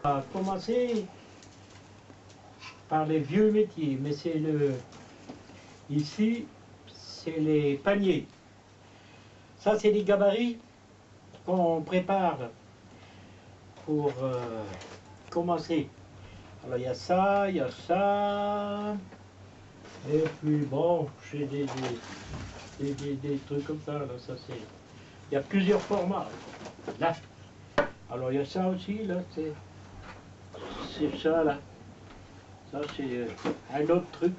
On va commencer par les vieux métiers, mais c'est ici, c'est les paniers. Ça, c'est les gabarits qu'on prépare pour commencer. Alors, il y a ça, il y a ça. Et puis, bon, j'ai des trucs comme ça, là, ça c'est... Il y a plusieurs formats, là. Alors, il y a ça aussi, là, c'est ça, là. Ça, c'est un autre truc.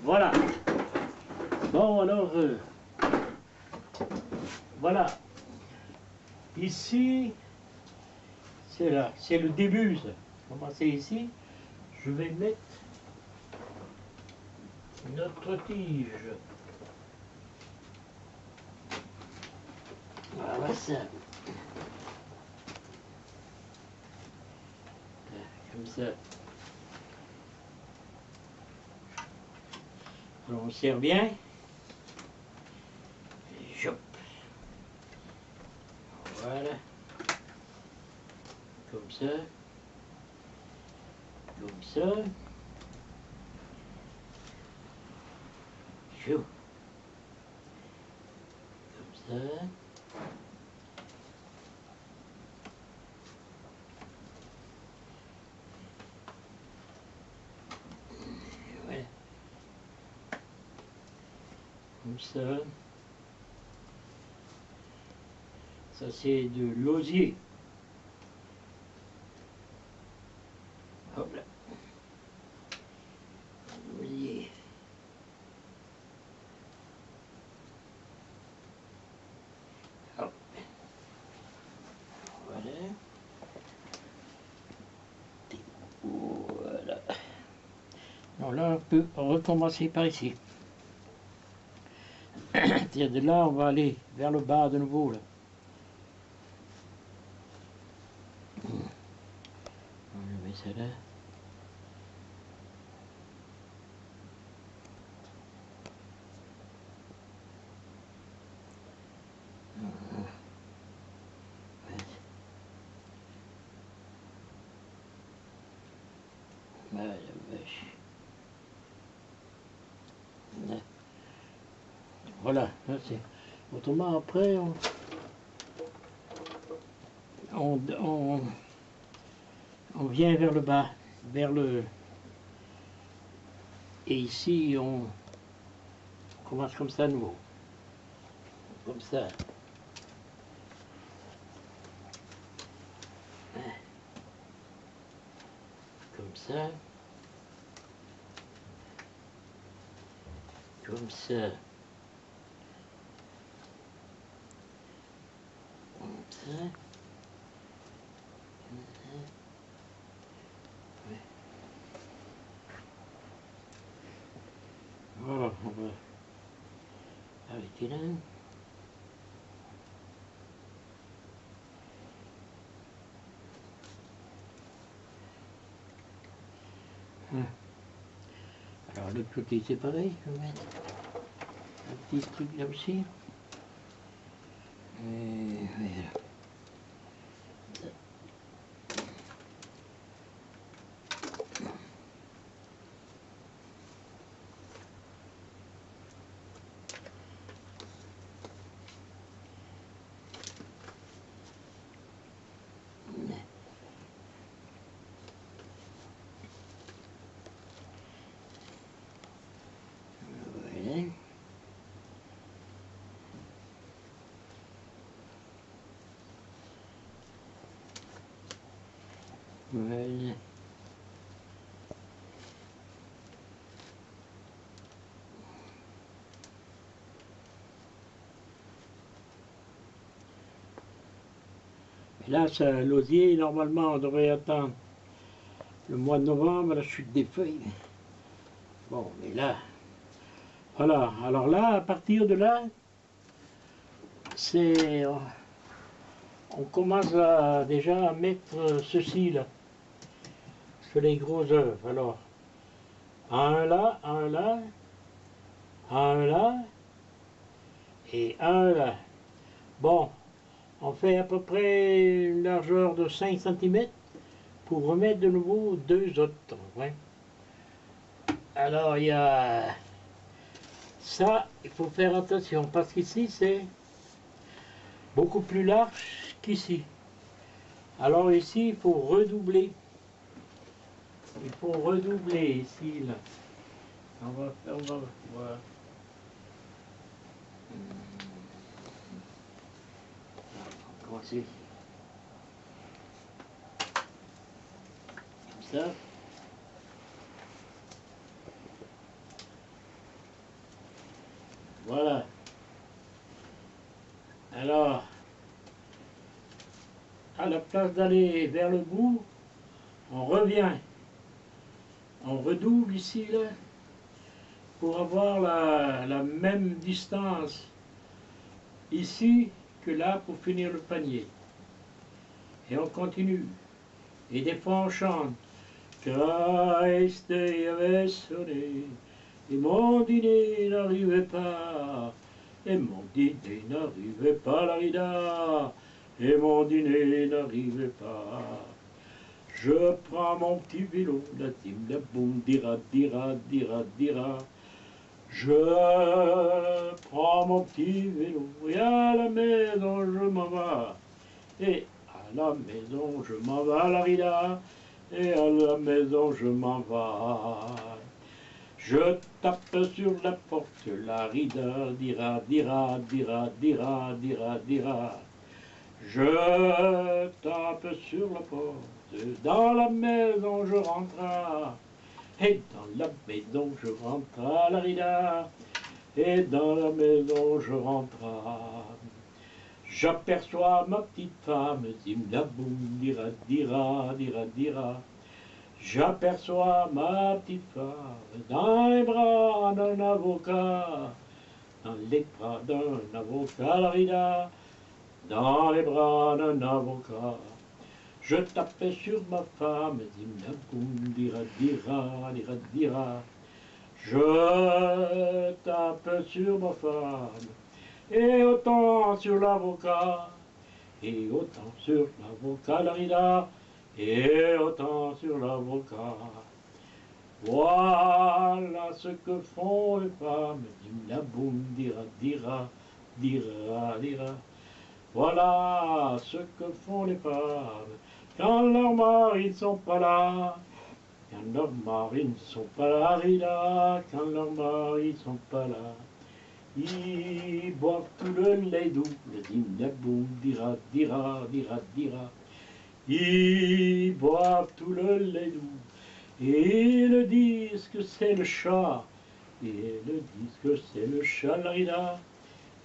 Voilà. Bon, alors, voilà. Ici, c'est là, c'est le début, ça. Commencer ici, je vais mettre notre tige. Voilà ça. Comme ça. Alors on serre bien. Et hop. Voilà. Comme ça. Comme ça. Chou. Comme ça. Voilà. Comme ça. Ça c'est de l'osier. Hop là. L'osier. Hop. Voilà. Voilà. Alors là, on peut recommencer par ici. De là, on va aller vers le bas de nouveau. Là. On met ça là. Ah, la vache. Voilà, là c'est. Autrement, après, on vient vers le bas, vers le. Et ici, on commence comme ça à nouveau. Comme ça. Comme ça. Comme ça. Comme ça. Ouais. Voilà, on va arrêter là. Alors l'autre côté c'est pareil, je vais mettre un petit truc là aussi. Et voilà. Voilà. Et là, l'osier, normalement, on devrait attendre le mois de novembre, la chute des feuilles. Bon, mais là, voilà. Alors là, à partir de là, c'est... On commence déjà à mettre ceci là, sur les gros œufs. Alors, un là, un là, un là, et un là. Bon, on fait à peu près une largeur de 5 cm pour remettre de nouveau 2 autres temps. Ouais. Alors il y a ça, il faut faire attention parce qu'ici c'est beaucoup plus large qu'ici. Alors ici il faut redoubler. Il faut redoubler ici là. On va voir. On va commencer comme ça. Voilà. Alors, à la place d'aller vers le bout, on revient. On redouble ici, là, pour avoir la même distance ici que là pour finir le panier. Et on continue. Et des fois on chante. Christ avait sonné, et mon dîner n'arrivait pas. Et mon dîner n'arrivait pas, la rida, et mon dîner n'arrivait pas. Je prends mon petit vélo, la tim, la boum, dira, dira, dira, dira. Je prends mon petit vélo, et à la maison je m'en vais. Et à la maison je m'en vais, la rida, et à la maison je m'en vais. Je tape sur la porte, la rida, dira, dira, dira, dira, dira, dira. Je tape sur la porte, dans la maison je rentre, et dans la maison je rentre, la rida, et dans la maison je rentre. J'aperçois ma petite femme, zim la boum, dira, dira, dira, dira. J'aperçois ma petite femme dans les bras d'un avocat, dans les bras d'un avocat, la rida, dans les bras d'un avocat. Je tapais sur ma femme, zim boum, dira, dira, dira, dira. Je tape sur ma femme, et autant sur l'avocat, et autant sur l'avocat, la rida, et autant sur l'avocat. Voilà ce que font les femmes, dim la boum, dira, dira, dira, dira. Voilà ce que font les femmes quand leurs maris ne sont pas là. Quand leurs maris ne sont pas là, rida, quand leurs maris ne sont pas là. Ils boivent tout le lait doux, le dim la boum, dira, dira, dira, dira. Ils boivent tout le lait doux, et ils disent que c'est le chat, et ils disent que c'est le chat, la rida,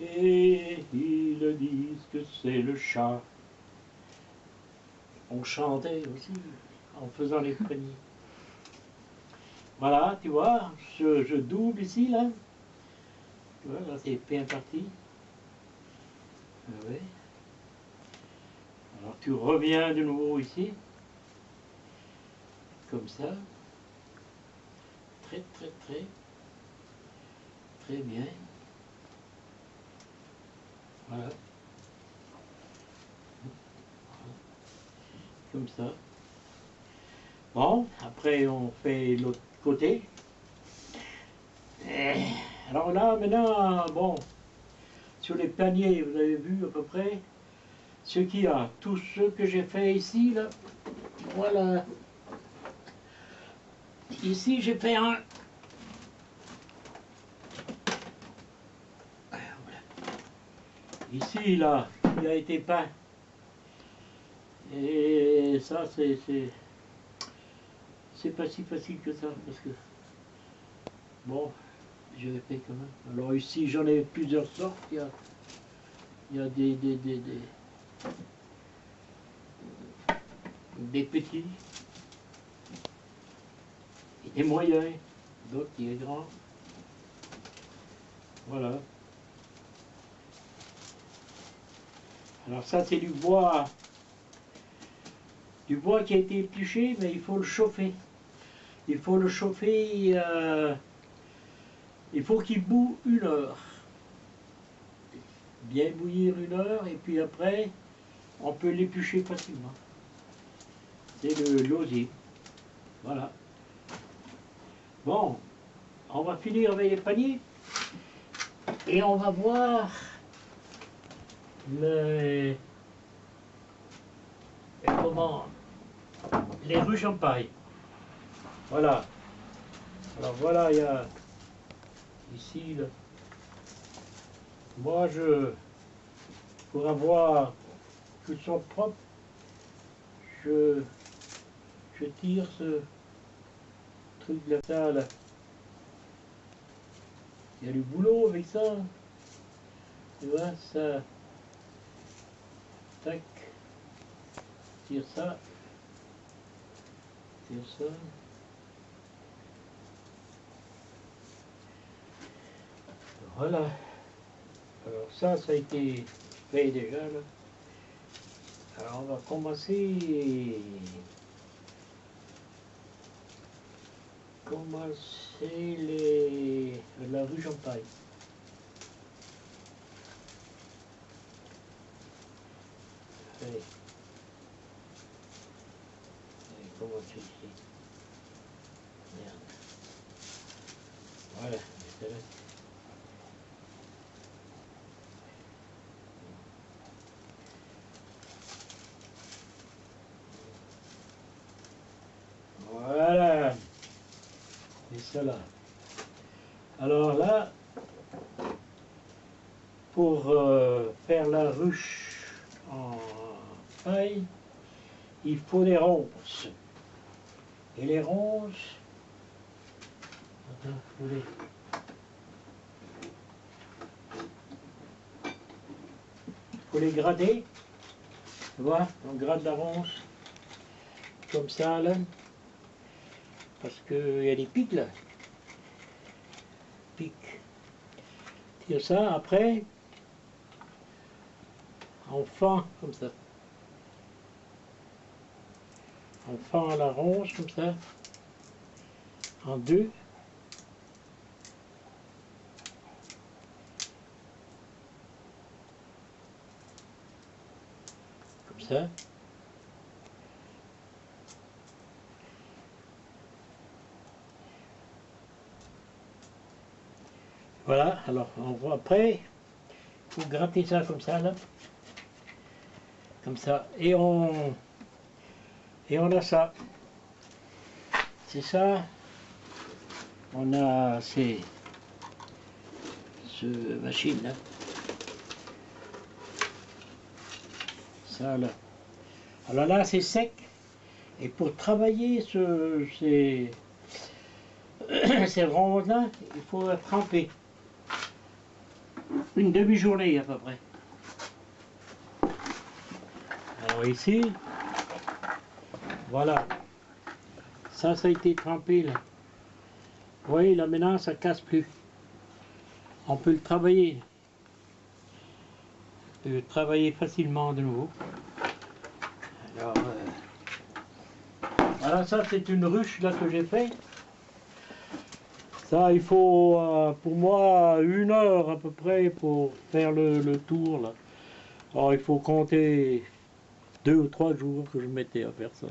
et ils disent que c'est le chat. On chantait aussi en faisant les paniers. Voilà, tu vois, je double ici, là. Tu vois, là c'est bien parti. Ah ouais. Alors tu reviens de nouveau ici, comme ça. Très, très, très, très bien. Voilà. Comme ça. Bon, après on fait l'autre côté. Alors là, maintenant, bon, sur les paniers, vous avez vu à peu près ce qu'il y a. Tout ce que j'ai fait ici, là, voilà. Ici, j'ai fait un. Voilà. Ici, là, il a été peint. Et ça, c'est pas si facile que ça, parce que, bon, je l'ai fait quand même. Alors ici, j'en ai plusieurs sortes. Il y a des petits, et des moyens, d'autres qui est grand. Voilà. Alors ça, c'est du bois qui a été épluché, mais il faut le chauffer. Il faut le chauffer, il faut qu'il boue 1 heure. Bien bouillir 1 heure, et puis après, on peut l'éplucher facilement. c'est le l'osier. Voilà. Bon, on va finir avec les paniers et on va voir comment les ruches en paille. Voilà. Alors voilà, il y a ici, là. Moi pour avoir qu'elles sont propres, je tire ce truc là, ça, là. Il y a du boulot avec ça. Tu vois, ça. Tac. Tire ça. Tire ça. Voilà. Alors ça a été fait déjà là. Alors on va commencer la ruche en paille. Allez. Allez, commencer ici. Merde. Voilà, c'est là. Voilà. Et ça là. Alors là, pour faire la ruche en paille, il faut des ronces. Et les ronces, attends, faut les gratter. Tu vois, on gratte la ronce comme ça là, parce qu'il y a des pics là. Pics. Tire ça, après, on fend comme ça. On fend la ronce comme ça, en deux. Comme ça. Voilà, alors on voit après, il faut gratter ça comme ça là. Comme ça. Et on a ça. C'est ça. On a ce machine là. Ça là. Alors là c'est sec. Et pour travailler ces ronds là, il faut tremper. Une demi-journée à peu près. Alors ici, voilà. Ça a été trempé là. Vous voyez là maintenant ça casse plus. On peut le travailler. On peut le travailler facilement de nouveau. Alors voilà, ça c'est une ruche là que j'ai fait. Ça il faut pour moi 1 heure à peu près pour faire le tour là. Alors il faut compter 2 ou 3 jours que je mettais à faire ça.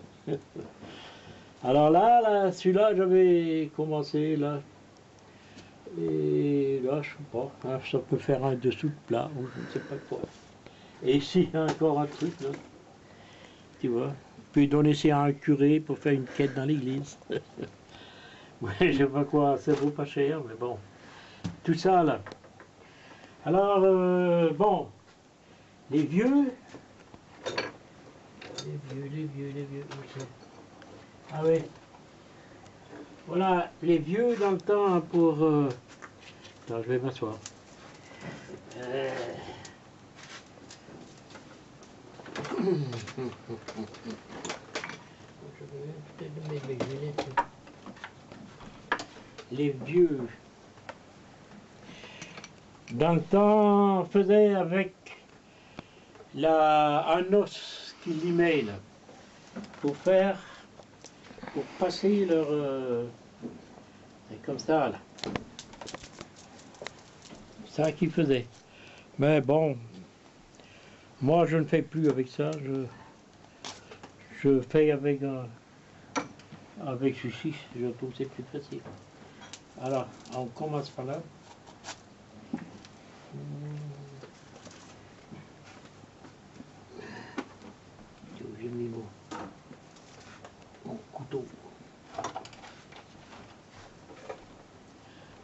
Alors là celui-là j'avais commencé là. Et là je sais pas, hein, ça peut faire un dessous de plat ou je ne sais pas quoi. Et ici encore un truc là. Tu vois. Puis donner ça à un curé pour faire une quête dans l'église. Ouais, je sais pas quoi, ça vaut pas cher, mais bon. Tout ça là. Alors, bon, les vieux. Les vieux. Ah oui. Voilà, les vieux dans le temps pour. Attends, je vais m'asseoir. Je vais peut-être mettre les lunettes. Les vieux. Dans le temps, on faisait avec un os qu'ils limaient là, pour passer leur... c'est comme ça là. Ça qu'ils faisaient. Mais bon, moi je ne fais plus avec ça, je fais avec ceci, je trouve que c'est plus facile. Alors, on commence par là. J'ai mis mon couteau.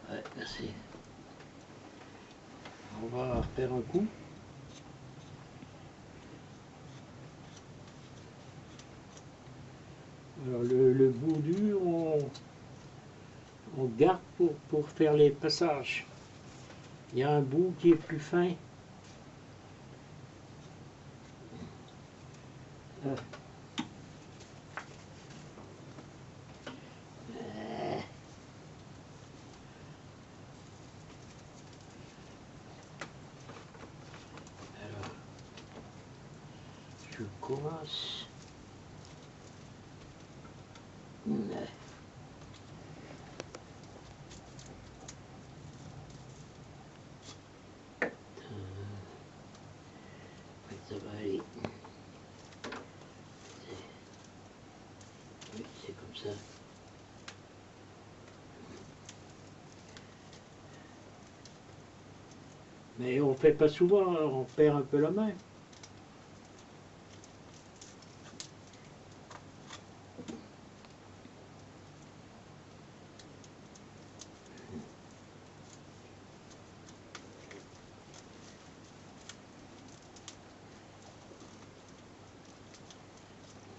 Ouais, merci. On va faire un coup. Alors le bout dur, on garde pour faire les passages. Il y a un bout qui est plus fin. Alors, je commence. Ça va aller. Oui, c'est comme ça. Mais on fait pas souvent, alors on perd un peu la main.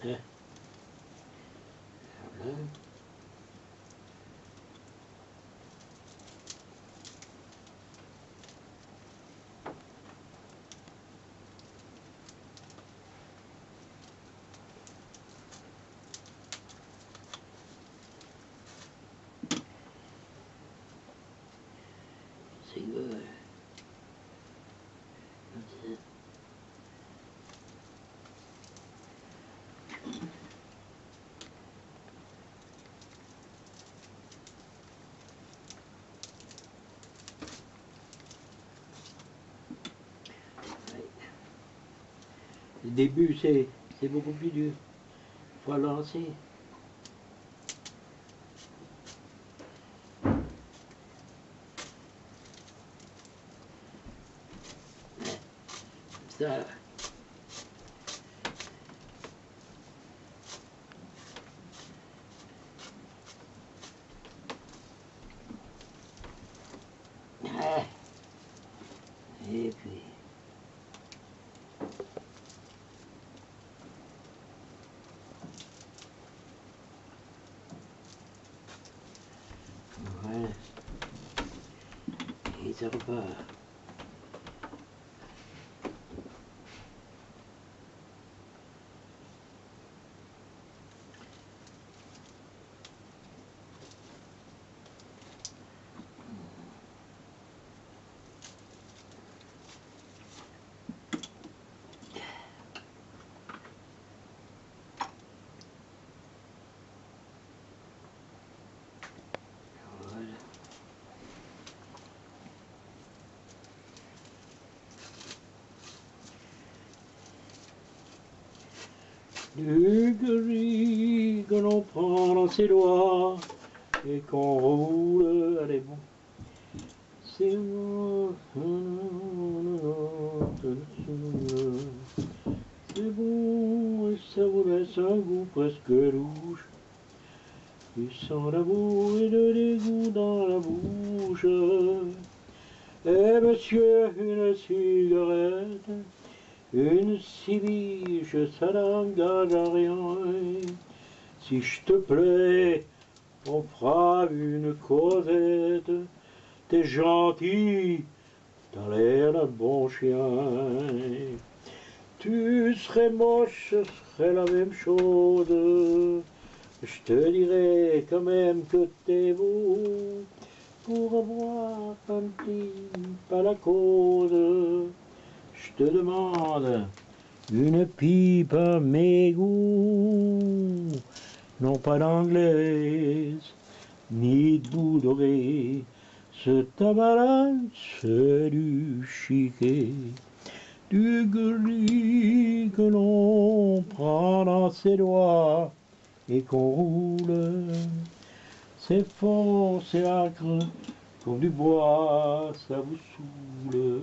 Voilà. C'est good. Le début, c'est beaucoup plus dur. Il faut lancer. Ça. Et puis. Voilà. Et ça repart. Du gris que l'on prend dans ses doigts et qu'on roule, allez bon, c'est bon, c'est bon et ça vous laisse un goût presque louche, il sent l'amour et de dégoût dans la bouche. Eh monsieur, une cigarette, une cibiche, ça n'engage à rien. Si je te plais, on fera une causette. T'es gentil, t'as l'air d'un bon chien. Tu serais moche, ce serait la même chose. Je te dirais quand même que t'es beau. Pour avoir un petit pas la cause. Je te demande une pipe à mes goûts, non pas d'anglaise, ni de bout doré, ce tabac c'est du chiquet. du gris que l'on prend dans ses doigts et qu'on roule. C'est fort, c'est âcre, comme du bois, ça vous saoule.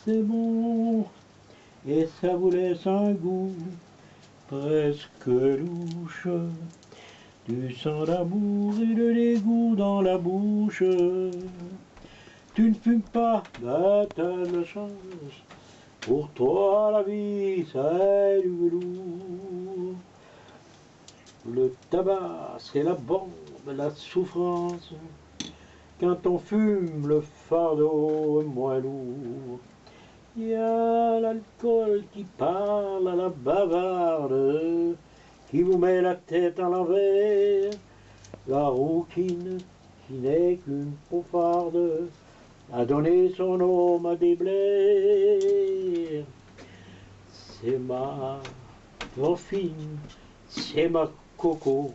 C'est bon, et ça vous laisse un goût presque louche, du sang d'amour et de dégoût dans la bouche. Tu ne fumes pas, bah t'as de la chance. Pour toi la vie c'est du velours. Le tabac c'est la bombe, la souffrance. Quand on fume le fardeau est moins lourd. Il y a l'alcool qui parle à la bavarde, qui vous met la tête à l'envers. La rouquine qui n'est qu'une pofarde a donné son nom à des blairs. C'est ma morphine, c'est ma coco,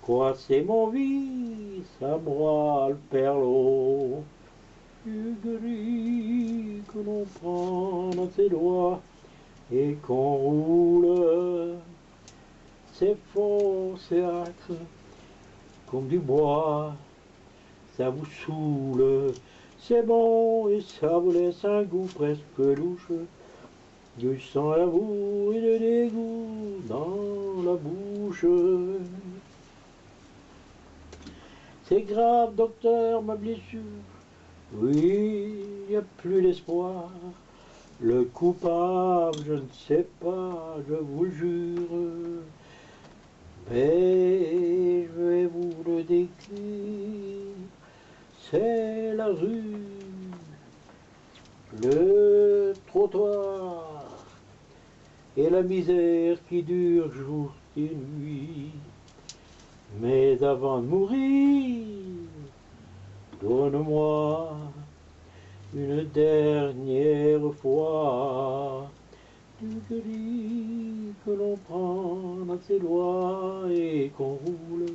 quoi c'est mon vie, ça broie le perlot. Du gris que l'on prend dans ses doigts et qu'on roule, c'est fort, c'est âcre, comme du bois, ça vous saoule. C'est bon et ça vous laisse un goût presque louche, du sang à vous et de dégoût dans la bouche. C'est grave, docteur, ma blessure. Oui, il n'y a plus d'espoir. Le coupable, je ne sais pas, je vous le jure. Mais je vais vous le décrire. C'est la rue, le trottoir et la misère qui dure jour et nuit. Mais avant de mourir, donne-moi une dernière fois du gris que l'on prend dans ses doigts et qu'on roule.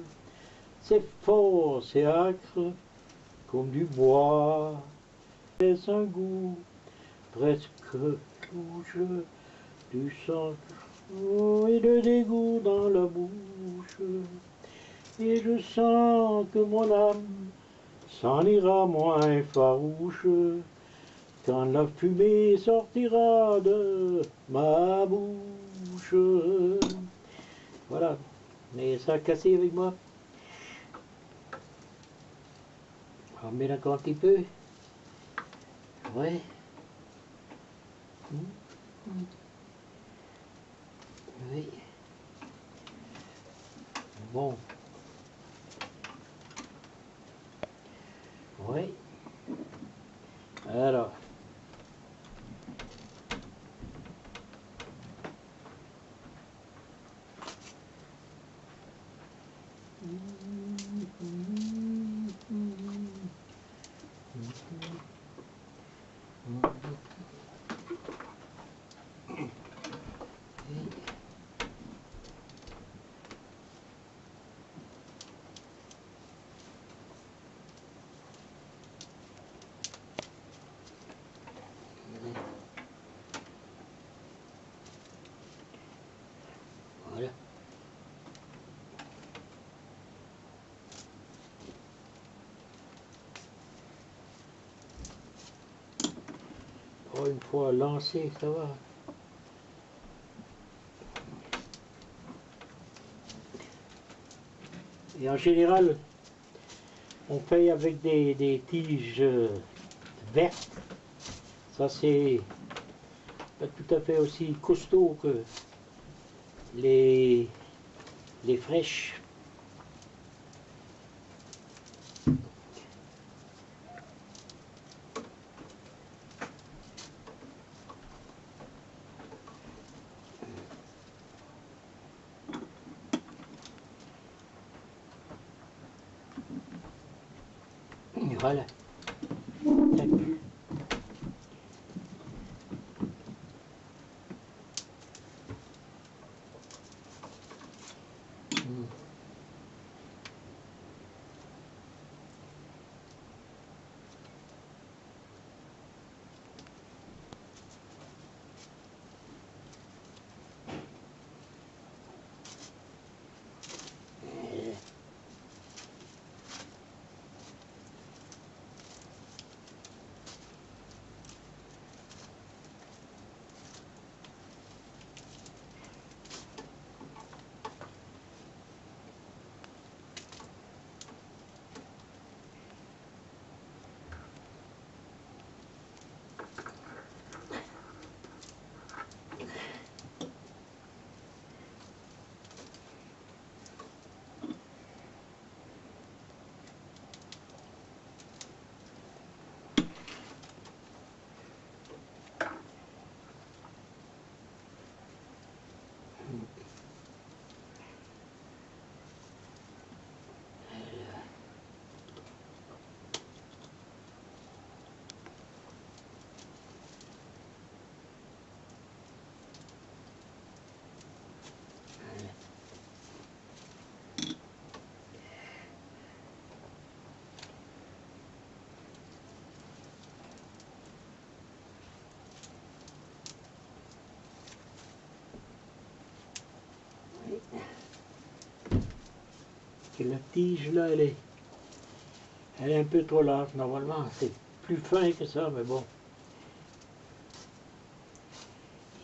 C'est fort, c'est âcre, comme du bois. C'est un goût presque louche, du sang et de dégoût dans la bouche. Et je sens que mon âme s'en ira moins farouche quand la fumée sortira de ma bouche. Voilà, mais ça a cassé avec moi. On remet encore un petit peu. Ouais. Oui. Bon. Oui. Alors. Voilà. Oh, une fois lancé, ça va. Et en général, on fait avec des tiges vertes. Ça, c'est pas tout à fait aussi costaud que les fraîches. Voilà. Tac. que la tige là, elle est un peu trop large. Normalement, c'est plus fin que ça, mais bon.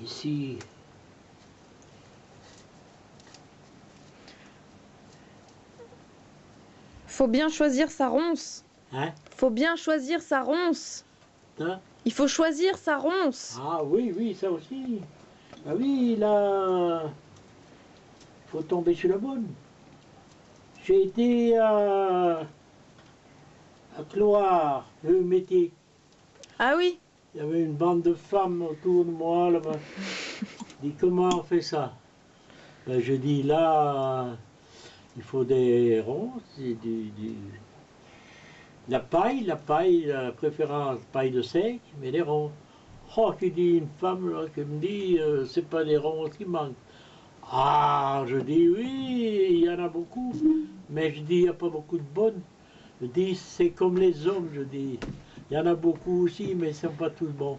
Ici, Faut bien choisir sa ronce. hein, Faut bien choisir sa ronce. ça. Il faut choisir sa ronce. Ah oui, oui, ça aussi. Ah oui, là, faut tomber sur la bonne. J'ai été à Cloire, le métier. Ah oui. Il y avait une bande de femmes autour de moi là-bas. Je dis comment on fait ça? Ben, je dis là, il faut des ronces, et la paille, la préférence paille de sec, mais des ronces. Oh, qui dit une femme là, qui me dit, c'est pas des ronces qui manquent. Ah, je dis oui, il y en a beaucoup, mais je dis il n'y a pas beaucoup de bonnes. Je dis c'est comme les hommes, je dis. Il y en a beaucoup aussi, mais ils ne sont pas tous bons.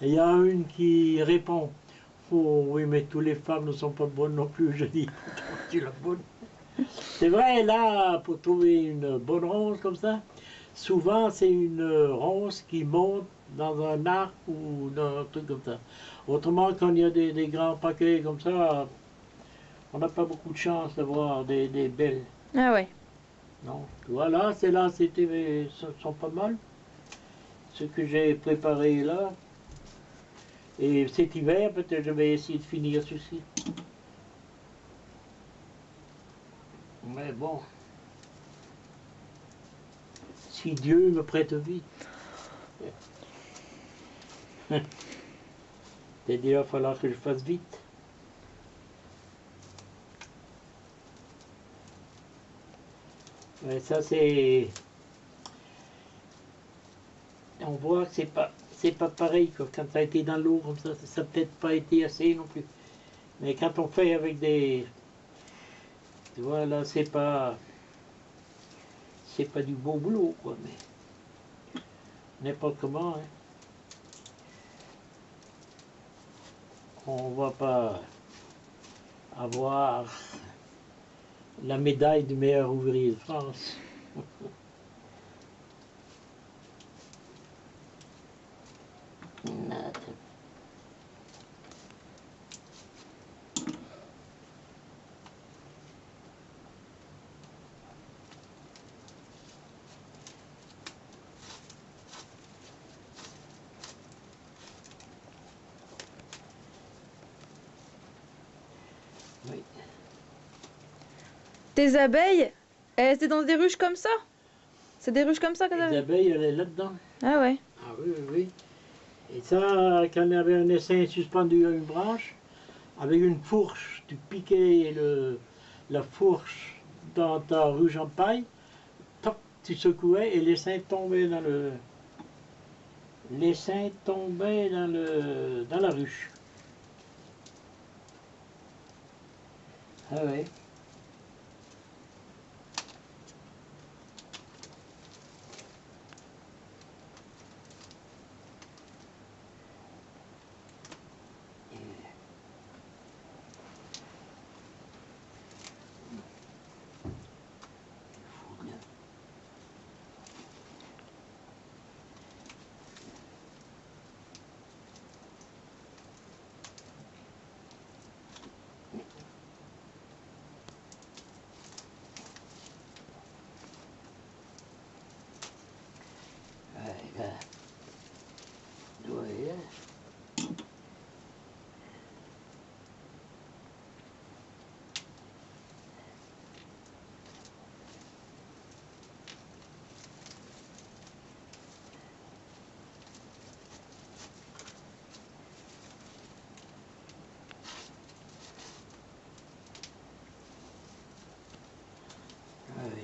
Et il y a une qui répond, oh oui, mais toutes les femmes ne sont pas bonnes non plus, je dis, tu la bonne. C'est vrai, là, pour trouver une bonne ronce comme ça, souvent c'est une ronce qui monte dans un arc ou dans un truc comme ça. Autrement, quand il y a des grands paquets comme ça, on n'a pas beaucoup de chance d'avoir des belles. Ah ouais. Non. Voilà, c'est là, c'était, ce sont pas mal. Ce que j'ai préparé là. Et cet hiver, peut-être je vais essayer de finir ceci. Mais bon, si Dieu me prête vie. C'est-à-dire qu'il va falloir que je fasse vite. Ouais, ça c'est... On voit que c'est pas pareil quoi. Quand ça a été dans l'eau comme ça n'a peut-être pas été assez non plus. Mais quand on fait avec des... Tu vois là, c'est pas du beau boulot quoi, mais n'importe comment. Hein. On va pas avoir la médaille du meilleur ouvrier de France. Oui. Tes abeilles, elles étaient dans des ruches comme ça? C'est des ruches comme ça que Les t'avais? abeilles, elles sont là-dedans. Ah ouais. Ah oui, oui, oui. Et ça, quand il y avait un essaim suspendu à une branche, avec une fourche, tu piquais la fourche dans ta ruche en paille, toc, tu secouais et l'essaim tombait dans le... L'essaim tombait dans la ruche. Ah oui.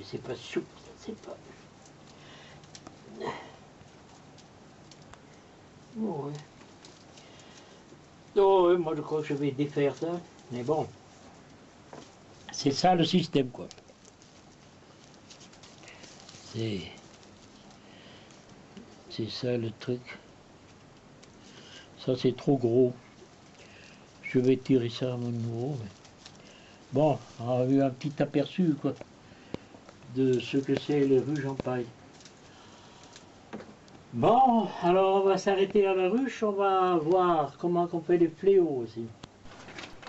C'est pas souple, c'est pas... Oh, ouais. Oh, ouais, moi je crois que je vais défaire ça, mais bon, c'est ça le système quoi. C'est ça le truc. Ça c'est trop gros. Je vais tirer ça à mon nouveau. Mais... Bon, on a eu un petit aperçu quoi. de ce que c'est les ruches en paille. Bon, alors on va s'arrêter à la ruche, on va voir comment on fait les fléaux aussi.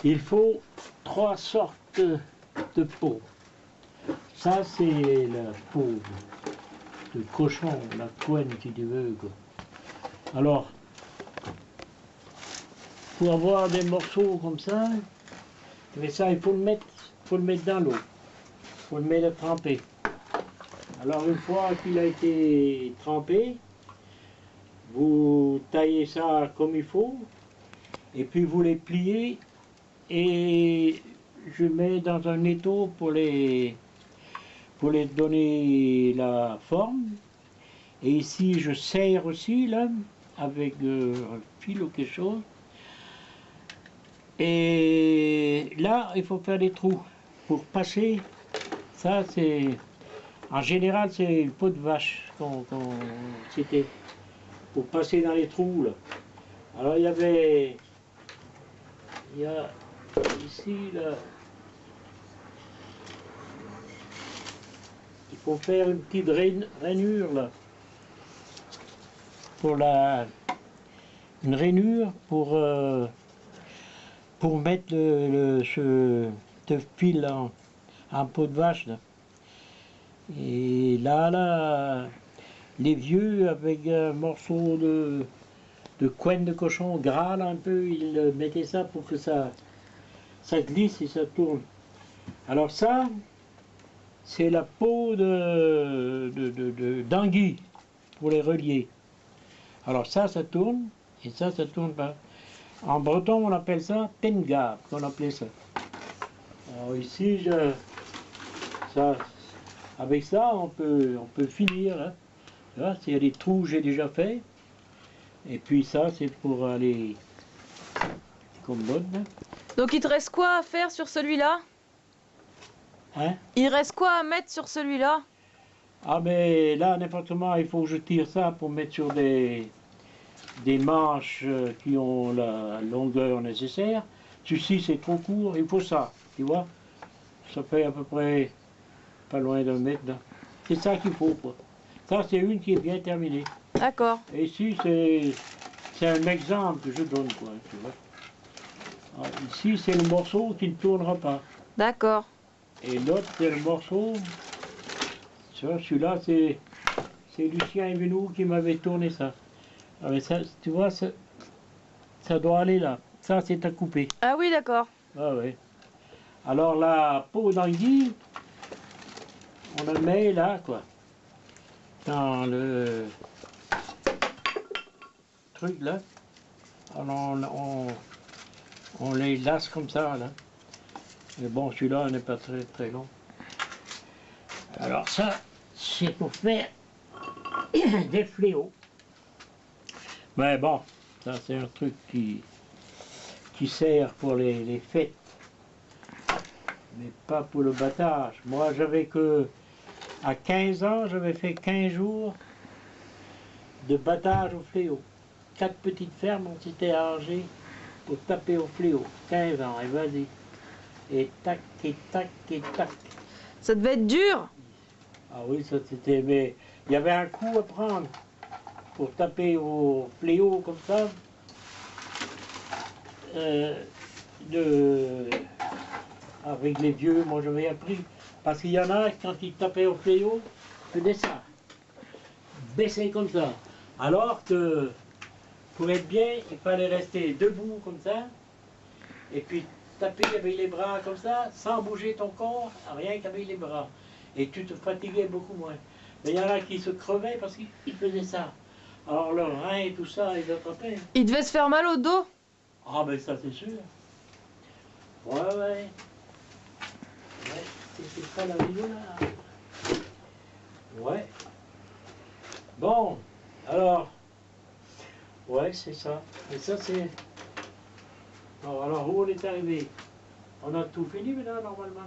Il faut 3 sortes de peau. Ça c'est la peau de cochon, la couenne si tu veux, quoi. Alors, pour avoir des morceaux comme ça, mais ça il faut le mettre dans l'eau. Il faut le mettre à tremper. Alors une fois qu'il a été trempé, vous taillez ça comme il faut, et puis vous les pliez, et je mets dans un étau pour les donner la forme. Et ici je serre aussi là, avec un fil ou quelque chose. Et là, il faut faire des trous pour passer. Ça, c'est... En général, c'est une peau de vache c'était pour passer dans les trous, là. Alors, il y a ici, là... Il faut faire une petite rainure, là. Une rainure pour mettre ce fil en peau de vache, là. Et là, les vieux, avec un morceau de couenne de cochon gras, là, un peu, ils mettaient ça pour que ça glisse et ça tourne. Alors ça, c'est la peau d'anguille pour les relier. Alors ça tourne, et ça tourne pas. En breton, on appelle ça tengab, on appelait ça. Alors ici, avec ça, on peut finir. Hein. Là, s'il y a des trous, j'ai déjà fait. Et puis ça, c'est pour aller comme l'autre. Donc il te reste quoi à faire sur celui-là? Hein? Il reste quoi à mettre sur celui-là? Ah mais là, n'importe comment, il faut que je tire ça pour mettre sur des manches qui ont la longueur nécessaire. Ceci, c'est trop court, il faut ça, tu vois. Ça fait à peu près pas loin d'un mètre. C'est ça qu'il faut, quoi. Ça, c'est une qui est bien terminée. D'accord. Et ici, c'est un exemple que je donne, quoi, tu vois. Alors, ici, c'est le morceau qui ne tournera pas. D'accord. Et l'autre, c'est le morceau... Celui-là, c'est Lucien Evenou qui m'avait tourné ça. Ah, mais ça, tu vois, ça doit aller là. Ça, c'est à couper. Ah oui, d'accord. Ah oui. Alors, la peau d'anguille, on la met là, quoi. Dans le truc là. Alors, on les lasse comme ça, là. Mais bon, celui-là n'est pas très très long. Alors ça, c'est pour faire des fléaux. Mais bon, ça c'est un truc qui sert pour les fêtes, mais pas pour le battage. Moi j'avais que, à 15 ans, j'avais fait 15 jours de battage au fléau. 4 petites fermes, on s'était arrangé pour taper au fléau. 15 ans, et vas-y. Et tac, et tac, et tac. Ça devait être dur. Ah oui, ça c'était... Mais il y avait un coup à prendre pour taper au fléau comme ça. Avec les vieux, moi j'avais appris. Parce qu'il y en a, quand ils tapaient au fléau, ils faisaient ça. Baissaient comme ça. Alors que, pour être bien, il fallait rester debout comme ça. Et puis taper avec les bras comme ça, sans bouger ton corps, rien qu'avec les bras. Et tu te fatiguais beaucoup moins. Mais il y en a qui se crevaient parce qu'ils faisaient ça. Alors leurs reins et tout ça, ils attrapaient. Il devait se faire mal au dos. Ah ben ça c'est sûr. Ouais, ouais. Ouais, c'est ça la vidéo là. Ouais. Bon, alors. Ouais, c'est ça. Et ça c'est... Alors où on est arrivé? On a tout fini maintenant normalement.